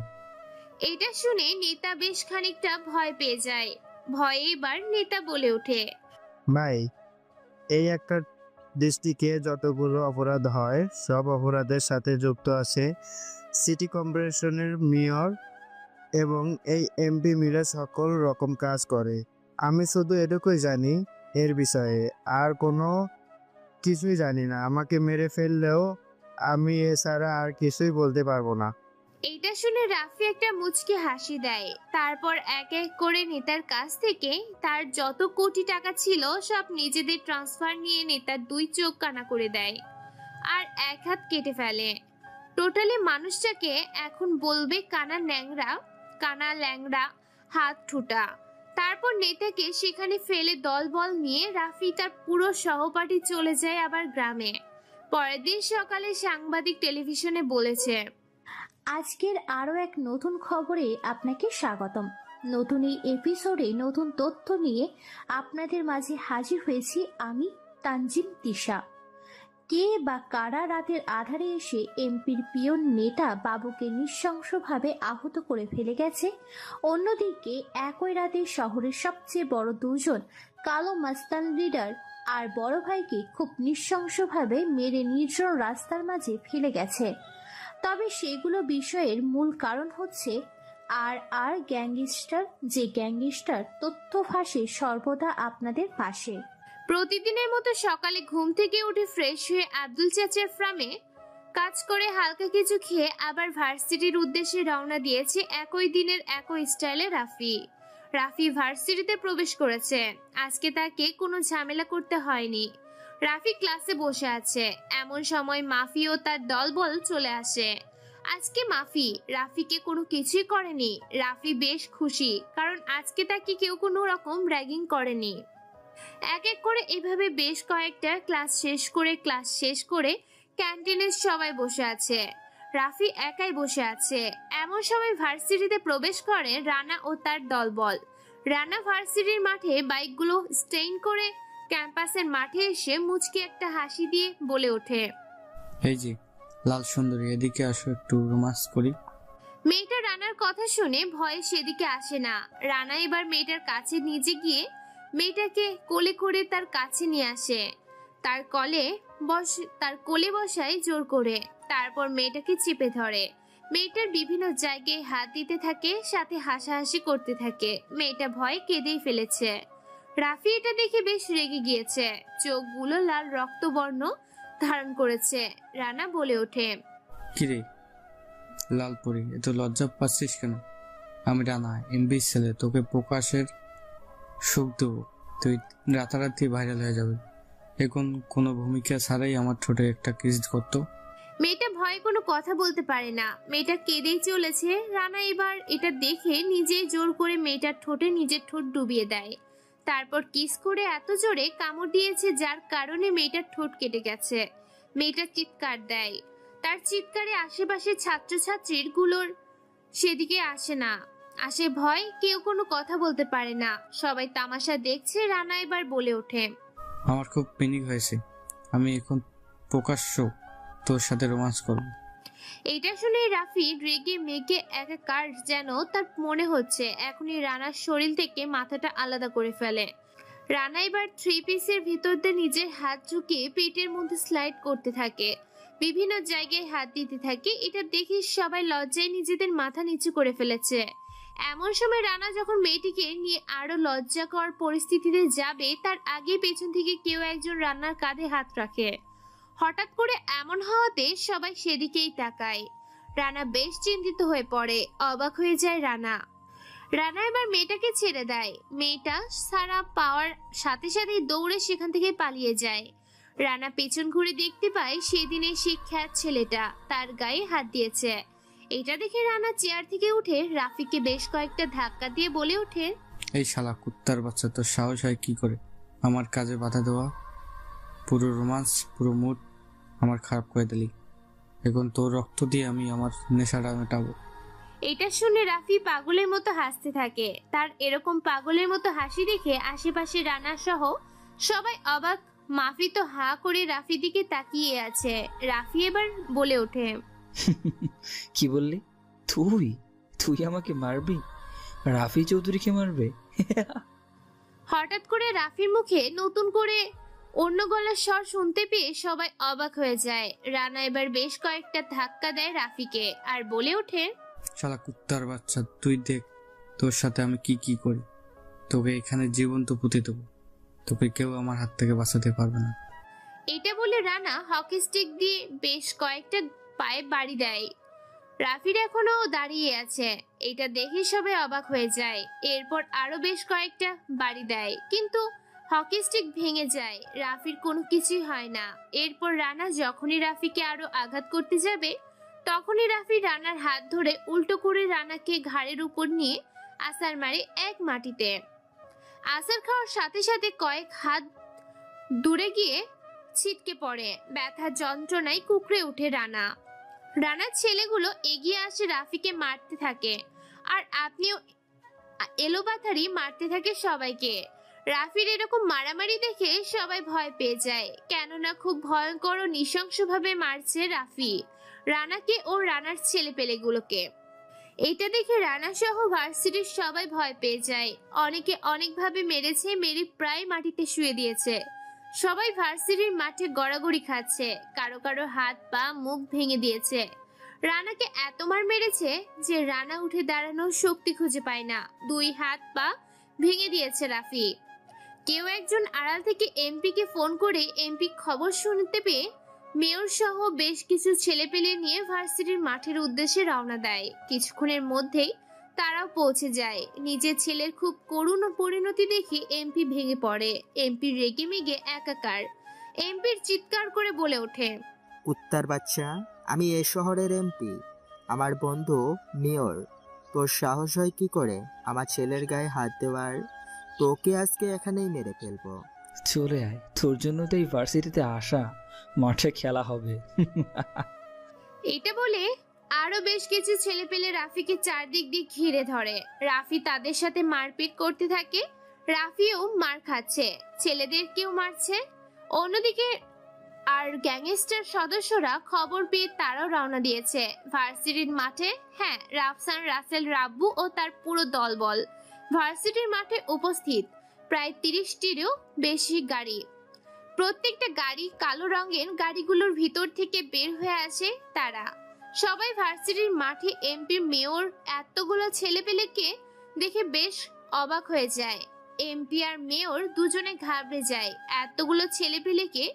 এটা শুনে নেতা বেশ খানিকটা ভয় পেয়ে যায়। ভয়ে এবার নেতা বলে ওঠে, ভাই, এই একটা ডিস্ট্রিক্টে যতগুলো অপরাধ হয় সব অপরাধের সাথে যুক্ত আছে সিটি কর্পোরেশনের মেয়র এবং এই এমপি মিলে সকল রকম কাজ করে। আমি শুধু এটুকুই জানি এর বিষয়ে, আর কোনো কিছুই জানি না। আমাকে মেরে ফেললেও আমি এছাড়া আর কিছুই বলতে পারবো না। এইটা শুনে রাফি একটা মুচকি হাসি দেয়। তারপর এক এক করে নেতার কাছ থেকে তার যত কোটি টাকা ছিল সব নিজেদের ট্রান্সফার নিয়ে নেতার দুই চোখ কানা করে দেয় আর এক হাত কেটে ফেলে। টোটালি মানুষটাকে এখন বলবে কানা ল্যাংড়া হাত ঠুটা। তারপর নেতাকে সেখানে ফেলে দলবল নিয়ে রাফি তার পুরো সহপাঠী চলে যায় আবার গ্রামে। পরের দিন সকালে সাংবাদিক টেলিভিশনে বলেছে, আজকের আরও এক নতুন খবরে আপনাকে স্বাগতম। নতুন এই এপিসোডে নতুন তথ্য নিয়ে আপনাদের মাঝে হাজির হয়েছি আমি, তানজিম তিশা। কে বা কারা রাতের আধারে এসে এমপির পিয়ন নেতা বাবুকে নৃশংসভাবে আহত করে ফেলে গেছে, অন্যদিকে একই রাতে শহরের সবচেয়ে বড় দুজন কালো মাস্তান লিডার আর বড় ভাইকে খুব নৃশংসভাবে মেরে নির্জন রাস্তার মাঝে ফেলে গেছে। তবে সেগুলো বিষয়ের মূল কারণ হচ্ছে আর গ্যাংস্টার, যে গ্যাংস্টার তথ্য ফাঁসে সর্বদা আপনাদের পাশে। প্রতিদিনের মতো সকালে ঘুম থেকে উঠে ফ্রেশ হয়ে আব্দুল চাচার ফার্মে কাজ করে হালকা কিছু খেয়ে আবার ভার্সিটির উদ্দেশ্যে রওনা দিয়েছে একই দিনের একই স্টাইলে রাফি ভার্সিটিতে প্রবেশ করেছে। আজকে তাকে কোনো ঝামেলা করতে হয়নি। রাফি ক্লাসে বসে আছে, এমন সময় মাফি ও তার দলবল চলে আসে। আজকে মাফি রাফিকে কোনো কিছুই করেনি। রাফি বেশ খুশি, কারণ আজকে তাকে কেউ কোনো রকম র্যাগিং করেনি। এক এক করে এভাবে বেশ কয়েকটা ক্লাস শেষ করে ক্যান্টিনে সবাই বসে আছে, রাফি একাই বসে আছে। এমন সময় ভার্সিটিতে প্রবেশ করে রানা ও তার দলবল। রানা ভার্সিটির মাঠে বাইকগুলো স্টেইন করে ক্যাম্পাসের মাঠে এসে মুচকি একটা হাসি দিয়ে বলে ওঠে, এই যে লাল সুন্দরী, এদিকে আসো, একটু রোমান্স করি। মেয়েটা রানার কথা শুনে ভয়ে সেদিকে আসে না। রানা এবার মেয়েটার কাছে নিজে গিয়ে মেয়েটাকে কোলে করে তার কাছে নিয়ে আসে, তার কোলে বসায় জোর করে। তারপর মেয়েটাকে চেপে ধরে, মেয়েটার বিভিন্ন জায়গায় হাত দিতে থাকে, সাথে হাসাহাসি করতে থাকে। মেয়েটা ভয়ে কেঁদেই ফেলেছে। রাফি এটা দেখে বেশ রেগে গিয়েছে, চোখগুলো লাল রক্তবর্ণ ধারণ করেছে। রানা বলে ওঠে, কিরে লাল পরি, এত লজ্জা পাচ্ছিস কেন? আমি রানা, এমবি ছেলে, তোকে প্রকাশের সুখ দেবো, তুই রাতারাতি ভাইরাল হয়ে যাবে। এখন কোনো ভূমিকা ছাড়াই আমার ঠোঁটে একটা কিস করতো। মেয়েটা ভয়ে কোনো কথা বলতে পারে না, মেয়েটা কেঁদেই চলেছে। রানা এবার এটা দেখে নিজেই জোর করে মেয়েটার ঠোঁটে নিজের ঠোঁট ডুবিয়ে দেয়, তারপর কিস করে এত জোরে কামড় দিয়েছে যার কারণে মেয়েটার ঠোঁট কেটে গেছে। মেয়েটা চিৎকার দেয়, তার চিৎকারে আশেপাশের ছাত্রছাত্রীর গুলোর সেদিকে আসে না, আসে ভয়, কেউ কোনো কথা বলতে পারে না, সবাই তামাশা দেখছে। রানা এবার বলে ওঠে, আমার খুব পেনিক হয়েছে, আমি এখন প্রকাশ্য তোর সাথে রোমান্স করব। এটা শুনে রাফি রেগে মেগে একাকার, যেন তার মনে হচ্ছে এখনই রানার শরীর থেকে মাথাটা আলাদা করে ফেলে। রানা এবার 3 পিসের ভিতর দিয়ে নিজের হাত ঝুঁকিয়ে পেটের মধ্যে স্লাইড করতে থাকে, বিভিন্ন জায়গায় হাত দিতে থাকে। এটা দেখে সবাই লজ্জায় নিজেদের মাথা নিচু করে ফেলেছে। এমন সময় রানা যখন মেয়েটিকে নিয়ে আরো লজ্জাকর পরিস্থিতিতে যাবে, তার আগে পেছন থেকে কেউ একজন রান্নার কাঁধে হাত রাখে। হঠাৎ করে এমন হওয়াতে সবাই সেদিকেই তাকায়। রানা বেশ চিন্তিত হয়ে পড়ে, অবাক হয়ে যায় রানা। রানা এবার মেয়েটাকে ছেড়ে দেয়, মেয়েটা সারা পাওয়ার সাথে সাথে দৌড়ে সেখান থেকে পালিয়ে যায়। রানা পেছন ঘুরে দেখতে পায় সেদিনে সেই খ্যাত ছেলেটা তার গায়ে হাত দিয়েছে। এটা দেখে রানা চেয়ার থেকে উঠে রাফিকে বেশ কয়েকটা ধাক্কা দিয়ে বলে ওঠে, এই শালা কুত্তার বাচ্চা, তোর সাহস হয় কি করে আমার কাজে বাধা দেওয়া? পুরো রোমান্স, পুরো মুড আমার খারাপ করে দিলি। এখন তোর রক্ত দিয়ে আমি আমার নেশাটা মেটাবো। এটা শুনে রাফি পাগলের মতো হাসতে থাকে। তার এরকম পাগলের মতো হাসি দেখে আশেপাশে রানা সহ সবাই অবাক। মাফি তো হা করে রাফি দিকে তাকিয়ে আছে। রাফি এবার বলে ওঠে, কি বললি? তুই তুই আমাকে মারবি? রাফি চৌধুরীকে মারবে? হঠাৎ করে রাফির মুখে নতুন করে অন্য গলার স্বর শুনতে পেয়ে সবাই অবাক হয়ে যায়। রানা এবার বেশ কয়েকটা ধাক্কা দেয় রাফিকে আর বলে ওঠে, শালা কুত্তার বাচ্চা, তুই দেখ তোর সাথে আমি কি কি করি। তোকে এখানে জীবন্ত পুঁতে দেবো, তোকে কেউ আমার হাত থেকে বাঁচাতে পারবে না। এটা বলে রানা হকি স্টিক দিয়ে বেশ কয়েকটা পায়ে বাড়ি দেয়। রাফির এখনো দাঁড়িয়ে আছে। এটা দেখে সবাই অবাক হয়ে যায়। এরপর আরো বেশ কয়েকটা বাড়ি দেয়, কিন্তু হকি স্টিক ভেঙে যায়। রাফির কোনো কিছুই হয় না। এরপর রানা যখনই রাফিকে আরো আঘাত করতে যাবে, তখনই রাফি রানার হাত ধরে উল্টো করে রানাকে ঘাড়ের উপর নিয়ে আছাড় মারে এক মাটিতে। আছাড় খাওয়ার সাথে সাথে কয়েক হাত দূরে গিয়ে ছিটকে পড়ে। ব্যথা যন্ত্রণায় কুকড়ে ওঠে রানা। রানার ছেলেগুলো এগিয়ে আসে রাফিকে মারতে থাকে, আর আপনিও এলোপাথারি মারতে থাকে সবাইকে। রাফির এরকম মারামারি দেখে সবাই ভয় পেয়ে যায়, কেননা খুব ভয়ঙ্কর ও নৃশংসভাবে মারছে রাফি রানাকে ও রানার ছেলেপেলেগুলোকে। এটা দেখে রানা সহ ভার্সিটির সবাই ভয় পেয়ে যায়। অনেকে অনেকভাবে মেরেছে, মেরে প্রায় মাটিতে শুয়ে দিয়েছে। সবাই ভার্সিটির মাঠে গড়াগড়ি খাচ্ছে, কারো কারো হাত পা মুখ ভেঙে দিয়েছে। রানাকে এত মার মেরেছে যে রানা উঠে দাঁড়ানোর শক্তি খুঁজে পায় না। 2 হাত পা ভেঙে দিয়েছে রাফি। কেউ একজন আড়াল থেকে এমপিকে ফোন করে এমপি খবর শুনতে পেয়ে মেয়র সহ বেশ কিছু ছেলেপেলে নিয়ে ভার্সিটির মাঠের উদ্দেশ্যে রওনা দেয়। কিছুক্ষণের মধ্যেই তারাও পৌঁছে যায়। নিজের ছেলের খুব করুণ পরিণতি দেখে এমপি ভেঙে পড়ে। এমপি রেগে মেগে একাকার। এমপির চিৎকার করে বলে ওঠে, কুত্তার বাচ্চা, আমি এই শহরের এমপি, আমার বন্ধু মেয়র, তোর সাহস হয় কি করে আমার ছেলের গায়ে হাত দেওয়ার? তোকে আজকে এখানেই মেরে ফেলবো। চলে আয়, তোর জন্য তো এই ভার্সিটিতে আসা, মাঠে খেলা হবে। এটা বলে আরো বেশ কিছু ছেলেপেলে রাফিকে চারদিক দিয়ে ঘিরে ধরে। রাফি তাদের সাথে মারপিট করতে থাকে। রাফিও মার খাচ্ছে, ছেলেদের কেউ মারছে। অন্যদিকে আর গ্যাংস্টার সদস্যরা খবর পেয়ে তারাও রওনা দিয়েছে ভার্সিটির মাঠে। হ্যাঁ, রাফসান, রাসেল, রাব্বু ও তার পুরো দলবল ভার্সিটির মাঠে উপস্থিত। প্রায় 30টিরও বেশি গাড়ি। প্রত্যেকটা গাড়ি কালো রঙের। গাড়িগুলোর ভিতর থেকে বের হয়ে আসে তারা। সবাই ভার্সিটির মাঠে এমপি মেয়র এতগুলো ছেলেপেলেকে দেখে বেশ অবাক হয়ে যায়। এমপি আর মেয়র দুজনে ঘাবড়ে যায় এতগুলো ছেলেপেলেকে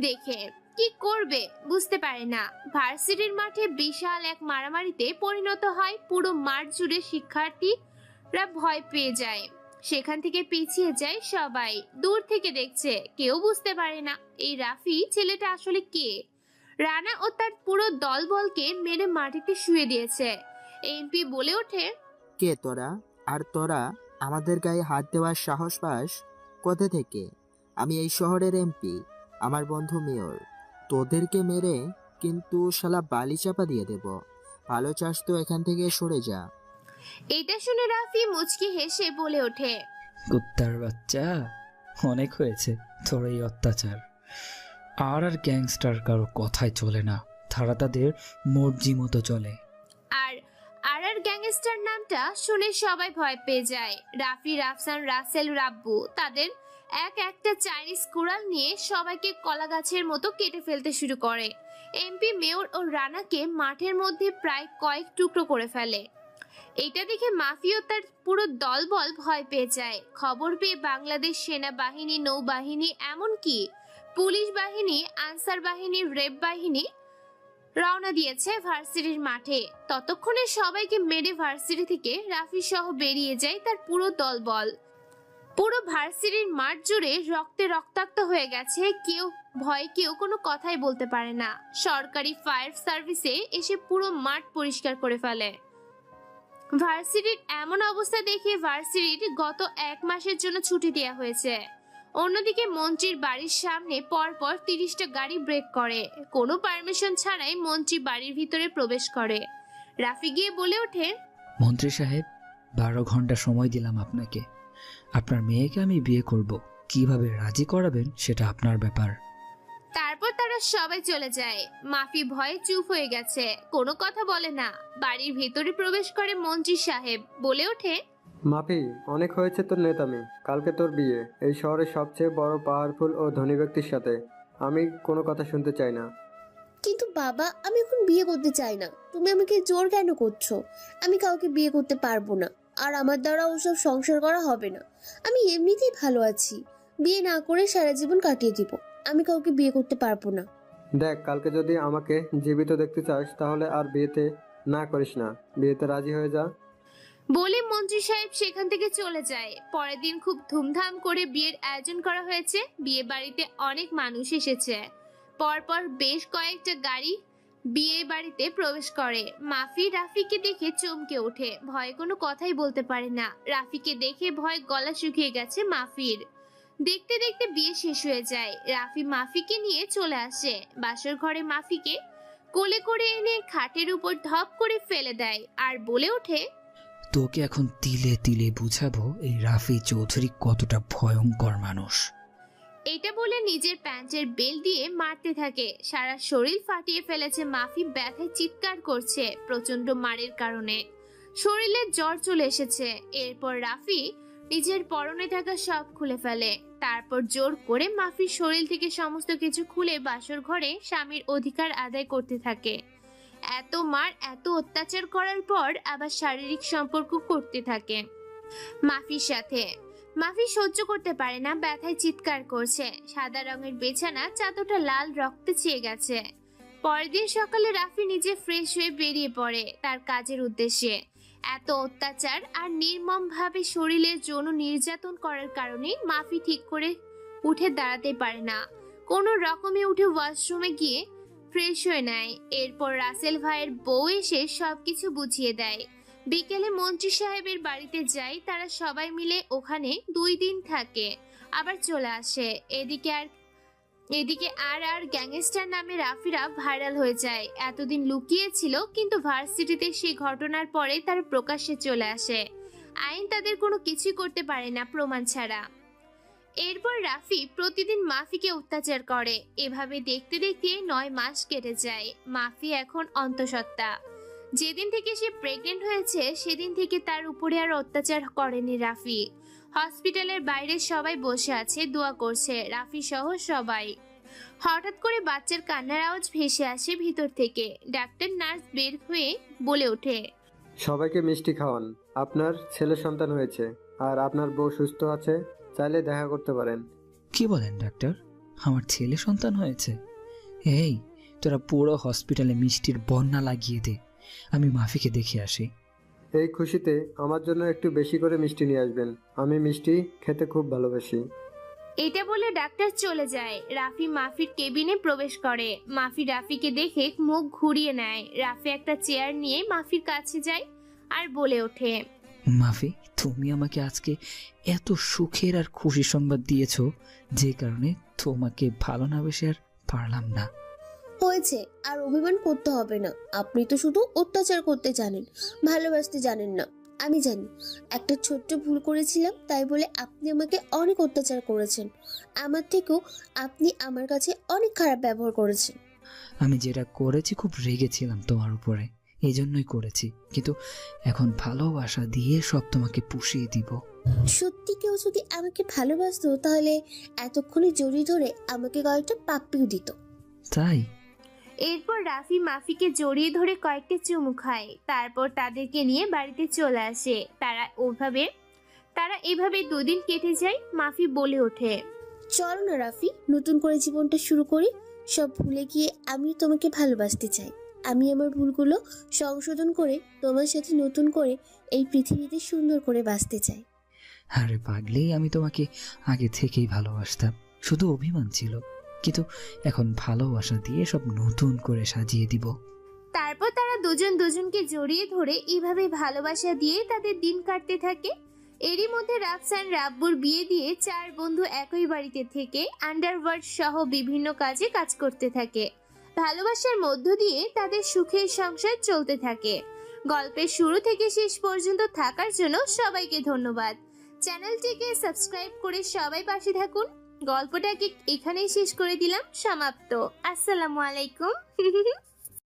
দেখে। কি করবে বুঝতে পারে না। ভার্সিটির মাঠে বিশাল এক মারামারিতে পরিণত হয়। পুরো মাঠ জুড়ে শিক্ষার্থীরা ভয় পেয়ে যায়। সেখান থেকে পিছিয়ে যায় সবাই। দূর থেকে দেখছে, কেউ বুঝতে পারে না এই রাফি ছেলেটা আসলে কে। রানা ও তার পুরো দলবলকে মেরে মাটিতে শুয়ে দিয়েছে। এমপি বলে ওঠে, কে তোরা? আর তোরা আমাদের গায়ে হাত দেওয়ার সাহস পাস কোথা থেকে? আমি এই শহরের এমপি, আমার বন্ধু মেয়র। তোদেরকে মেরে কিন্তু শালা বালি চাপা দিয়ে দেব। ভালো চাস তো এখান থেকে সরে যা। এটা শুনে রাফি মুচকি হেসে বলে ওঠে, কুত্তার বাচ্চা, অনেক হয়েছে তোর এই অত্যাচার। আর গ্যাংস্টার কারো কথাই চলে না, তারা তাদের মর্জি মতো চলে। আর গ্যাংস্টার নামটা শুনে সবাই ভয় পেয়ে যায়। রাফি, রাফসান, রাসেল, রাব্বু তাদের একটা চাইনিজ কুড়াল নিয়ে সবাইকে কলা গাছের মতো কেটে ফেলতে শুরু করে। এমপি, মেয়র ও রানাকে মাঠের মধ্যে প্রায় কয়েক টুকরো করে ফেলে। এটা দেখে মাফি ও তার পুরো দলবল ভয় পেয়ে যায়। খবর পেয়ে বাংলাদেশ সেনাবাহিনী, নৌবাহিনী, এমনকি পুলিশ বাহিনী, আনসার বাহিনী, রেব বাহিনী রওনা দিয়েছে ভার্সিটির মাঠে। ততক্ষণে সবাইকে মেরে ভার্সিটি থেকে রাফি সহ বেরিয়ে যায় তার পুরো দলবল। পুরো ভার্সিটির মাঠ জুড়ে রক্তে রক্তাক্ত হয়ে গেছে। কেউ কোনো কথাই বলতে পারে না। সরকারি ফায়ার সার্ভিসে এসে পুরো মাঠ পরিষ্কার করে ফেলে। ভার্সিটির এমন অবস্থা দেখে ভার্সিটির গত 1 মাসের জন্য ছুটি দেওয়া হয়েছে। অন্যদিকে মন্ত্রীর বাড়ির সামনে পরপর 30টা গাড়ি ব্রেক করে। কোনো পারমিশন ছাড়াই মন্ত্রী বাড়ির ভিতরে প্রবেশ করে। রাফি গিয়ে বলে ওঠে, মন্ত্রী সাহেব, 12 ঘন্টা সময় দিলাম আপনাকে। আপনার মেয়েকে আমি বিয়ে করব, কিভাবে রাজি করাবেন সেটা আপনার ব্যাপার। তারপর তারা সবাই চলে যায়। মাফি ভয়ে চুপ হয়ে গেছে, কোনো কথা বলে না। বাড়ির ভেতরে প্রবেশ করে মন্ত্রী সাহেব, বলে ওঠে, মাফি, অনেক হয়েছে তোর নেতামি। কালকে তোর বিয়ে এই শহরের সবচেয়ে বড় পাওয়ারফুল ও ধনী ব্যক্তির সাথে। আমি কোনো কথা শুনতে চাই না। কিন্তু বাবা, আমি এখন বিয়ে করতে চাই না। তুমি আমাকে জোর কেন করছো? আমি কাউকে বিয়ে করতে পারবো না, আর আমার দ্বারা ওসব সংসার করা হবে না। আমি এমনিতেই ভালো আছি, বিয়ে না করে সারা জীবন কাটিয়ে দিব। আমি কাউকে বিয়ে করতে পারবো না। দেখ, কালকে যদি আমাকে জীবিত দেখতে চাস তাহলে আর বিয়েতে না করিস না। বিয়েতে রাজি হয়ে যা। বলে মন্ত্রী সাহেব সেখান থেকে চলে যায়। পরের দিন খুব ধুমধাম করে বিয়ের আয়োজন করা হয়েছে। বিয়ে বাড়িতে অনেক মানুষ এসেছে। পরপর বেশ কয়েকটা গাড়ি বিয়ে বাড়িতে প্রবেশ করে। মাফি রাফিকে দেখে চমকে ওঠে, ভয়ে কোনো কথাই বলতে পারে না। রাফিকে দেখে ভয় গলা শুকিয়ে গেছে মাফির। দেখতে দেখতে বিয়ে শেষ হয়ে যায়। রাফি মাফিকে নিয়ে চলে আসে বাসর ঘরে। মাফিকে কোলে করে এনে খাটের উপর ধপ করে ফেলে দেয় আর বলে ওঠে, তোকে এখন তিলে তিলে বুঝাবো এই রাফি চৌধুরী কতটা ভয়ঙ্কর মানুষ। এটা বলে নিজের প্যান্টের বেল দিয়ে মারতে থাকে। সারা শরীর ফাটিয়ে ফেলেছে মাফি, ব্যথায় চিৎকার করছে প্রচন্ড মারের কারণে। শরীরে জ্বর চলে এসেছে। এরপর রাফি নিজের পরনে থাকা সব খুলে ফেলে। তারপর জোর করে মাফির শরীর থেকে সমস্ত কিছু খুলে বাসর ঘরে স্বামীর অধিকার আদায় করতে থাকে। এত মার, এত অত্যাচার করার পর আবার শারীরিক সম্পর্ক করতে থাকে মাফির সাথে। মাফি সহ্য করতে পারে না, ব্যথায় চিৎকার করছে। সাদা রঙের বিছানা চাদরটা লাল রক্তে ছেয়ে গেছে। পরের দিন সকালে রাফি নিজে ফ্রেশ হয়ে বেরিয়ে পড়ে তার কাজের উদ্দেশ্যে। এত অত্যাচার আর নির্মম ভাবে শরীরের যৌন নির্যাতন করার কারণে মাফি ঠিক করে উঠে দাঁড়াতে পারে না। কোনো রকমে উঠে ওয়াশরুমে গিয়ে ফ্রেশ হয়ে নেয়। এরপর রাসেল ভাইয়ের বউ এসে সবকিছু বুঝিয়ে দেয়। বিকেলে মন্ত্রী সাহেবের বাড়িতে যায়। তারা সবাই মিলে ওখানে 2 দিন থাকে, আবার চলে আসে। এদিকে আর গ্যাংস্টার নামে রাফিরা ভাইরাল হয়ে যায়। এতদিন লুকিয়েছিল, কিন্তু ভার্সিটিতে সেই ঘটনার পরে তারা প্রকাশ্যে চলে আসে। আইন তাদের কোনো কিছু করতে পারে না প্রমাণ ছাড়া। এরপর রাফি প্রতিদিন মাফিকে অত্যাচার করে। এভাবে দেখতে দেখতে 9 মাস কেটে যায়। মাফি এখন অন্তঃসত্ত্বা। যেদিন থেকে সে প্রেগনেন্ট হয়েছে সেদিন থেকে তার উপরে আর অত্যাচার করেনি রাফি। হসপিটালের বাইরে সবাই বসে আছে, দোয়া করছে, রাফি সহ সবাই। হঠাৎ করে বাচ্চার কান্নার আওয়াজ ভেসে আসে ভিতর থেকে। ডাক্তার নার্স বের হয়ে বলে ওঠে, সবাইকে মিষ্টি খাওয়ান। আপনার ছেলে সন্তান হয়েছে আর আপনার বউ সুস্থ আছে, চাইলে দেখা করতে পারেন। কি বলেন ডাক্তার, আমার ছেলে সন্তান হয়েছে? এই, তোরা পুরো হসপিটালে মিষ্টির বন্যা লাগিয়ে দে, আমি মাফিকে দেখে আসি। এই খুশিতে আমার জন্য একটু বেশি করে মিষ্টি নিয়ে আসবেন। আমি মিষ্টি খেতে খুব ভালোবাসি। এটা বলে ডাক্তার চলে যায়। রাফি মাফির কেবিনে প্রবেশ করে। মাফি রাফিকে দেখে মুখ ঘুরিয়ে নেয়। রাফি একটা চেয়ার নিয়ে মাফির কাছে যায় আর বলে ওঠে, মাফি, তুমি আমাকে আজকে এত সুখের আর খুশি সংবাদ দিয়েছো, যে কারণে তোমাকে ভালো না বেশি আর পারলাম না। হয়েছে, আর অভিমান করতে হবে না। আপনি তো শুধু অত্যাচার করতে জানেন, ভালোবাসতে জানেন না। আমি জানি একটা ছোট্ট ভুল করেছিলাম, তাই বলে আপনি আমাকে অনেক অত্যাচার করেছেন। আমার থেকেও আপনি আমার কাছে অনেক খারাপ ব্যবহার করেছেন। আমি যেটা করেছি খুব রেগেছিলাম তোমার উপরে, এই জন্যই করেছি, কিন্তু এখন ভালোবাসা দিয়ে সব তোমাকে পুষিয়ে দিব। সত্যি কেউ যদি আমাকে ভালোবাসতো তাহলে এতক্ষণে জড়িয়ে ধরে আমাকে কয়েকটা পাপ্পিও দিত। তাই এরপর রাফি মাফিকে জড়িয়ে ধরে কয়েকটা চুমু খায়। তারপর তাদেরকে নিয়ে বাড়িতে চলে আসে। তারা এভাবে 2 দিন কেটে যায়। মাফি বলে ওঠে, চলো না রাফি, নতুন করে জীবনটা শুরু করি। সব ভুলে গিয়ে আমি তোমাকে ভালোবাসতে চাই। আমি আমার ভুলগুলো সংশোধন করে তোমার সাথে নতুন করে এই পৃথিবীতে সুন্দর করে বাঁচতে চাই। আরে পাগলি, আমি তোমাকে আগে থেকেই ভালোবাসতাম, শুধু অভিমান ছিল, কিন্তু এখন ভালোবাসা দিয়ে সব নতুন করে সাজিয়ে দিব। তারপর তারা দুজন দুজনকে জড়িয়ে ধরে এইভাবে ভালোবাসা দিয়ে তাদের দিন কাটতে থাকে। এরই মধ্যে রাফসান রাব্বুর বিয়ে দিয়ে 4 বন্ধু একই বাড়িতে থেকে আন্ডারওয়ার্ল্ড সহ বিভিন্ন কাজে কাজ করতে থাকে। ভালোবাসার মধ্য দিয়ে তাদের সুখের সংসার চলতে থাকে। গল্পের শুরু থেকে শেষ পর্যন্ত থাকার জন্য সবাইকে ধন্যবাদ। চ্যানেলটিকে সাবস্ক্রাইব করে সবাই পাশে থাকুন। গল্পটাকে এখানেই শেষ করে দিলাম, সমাপ্ত। আসসালামু আলাইকুম।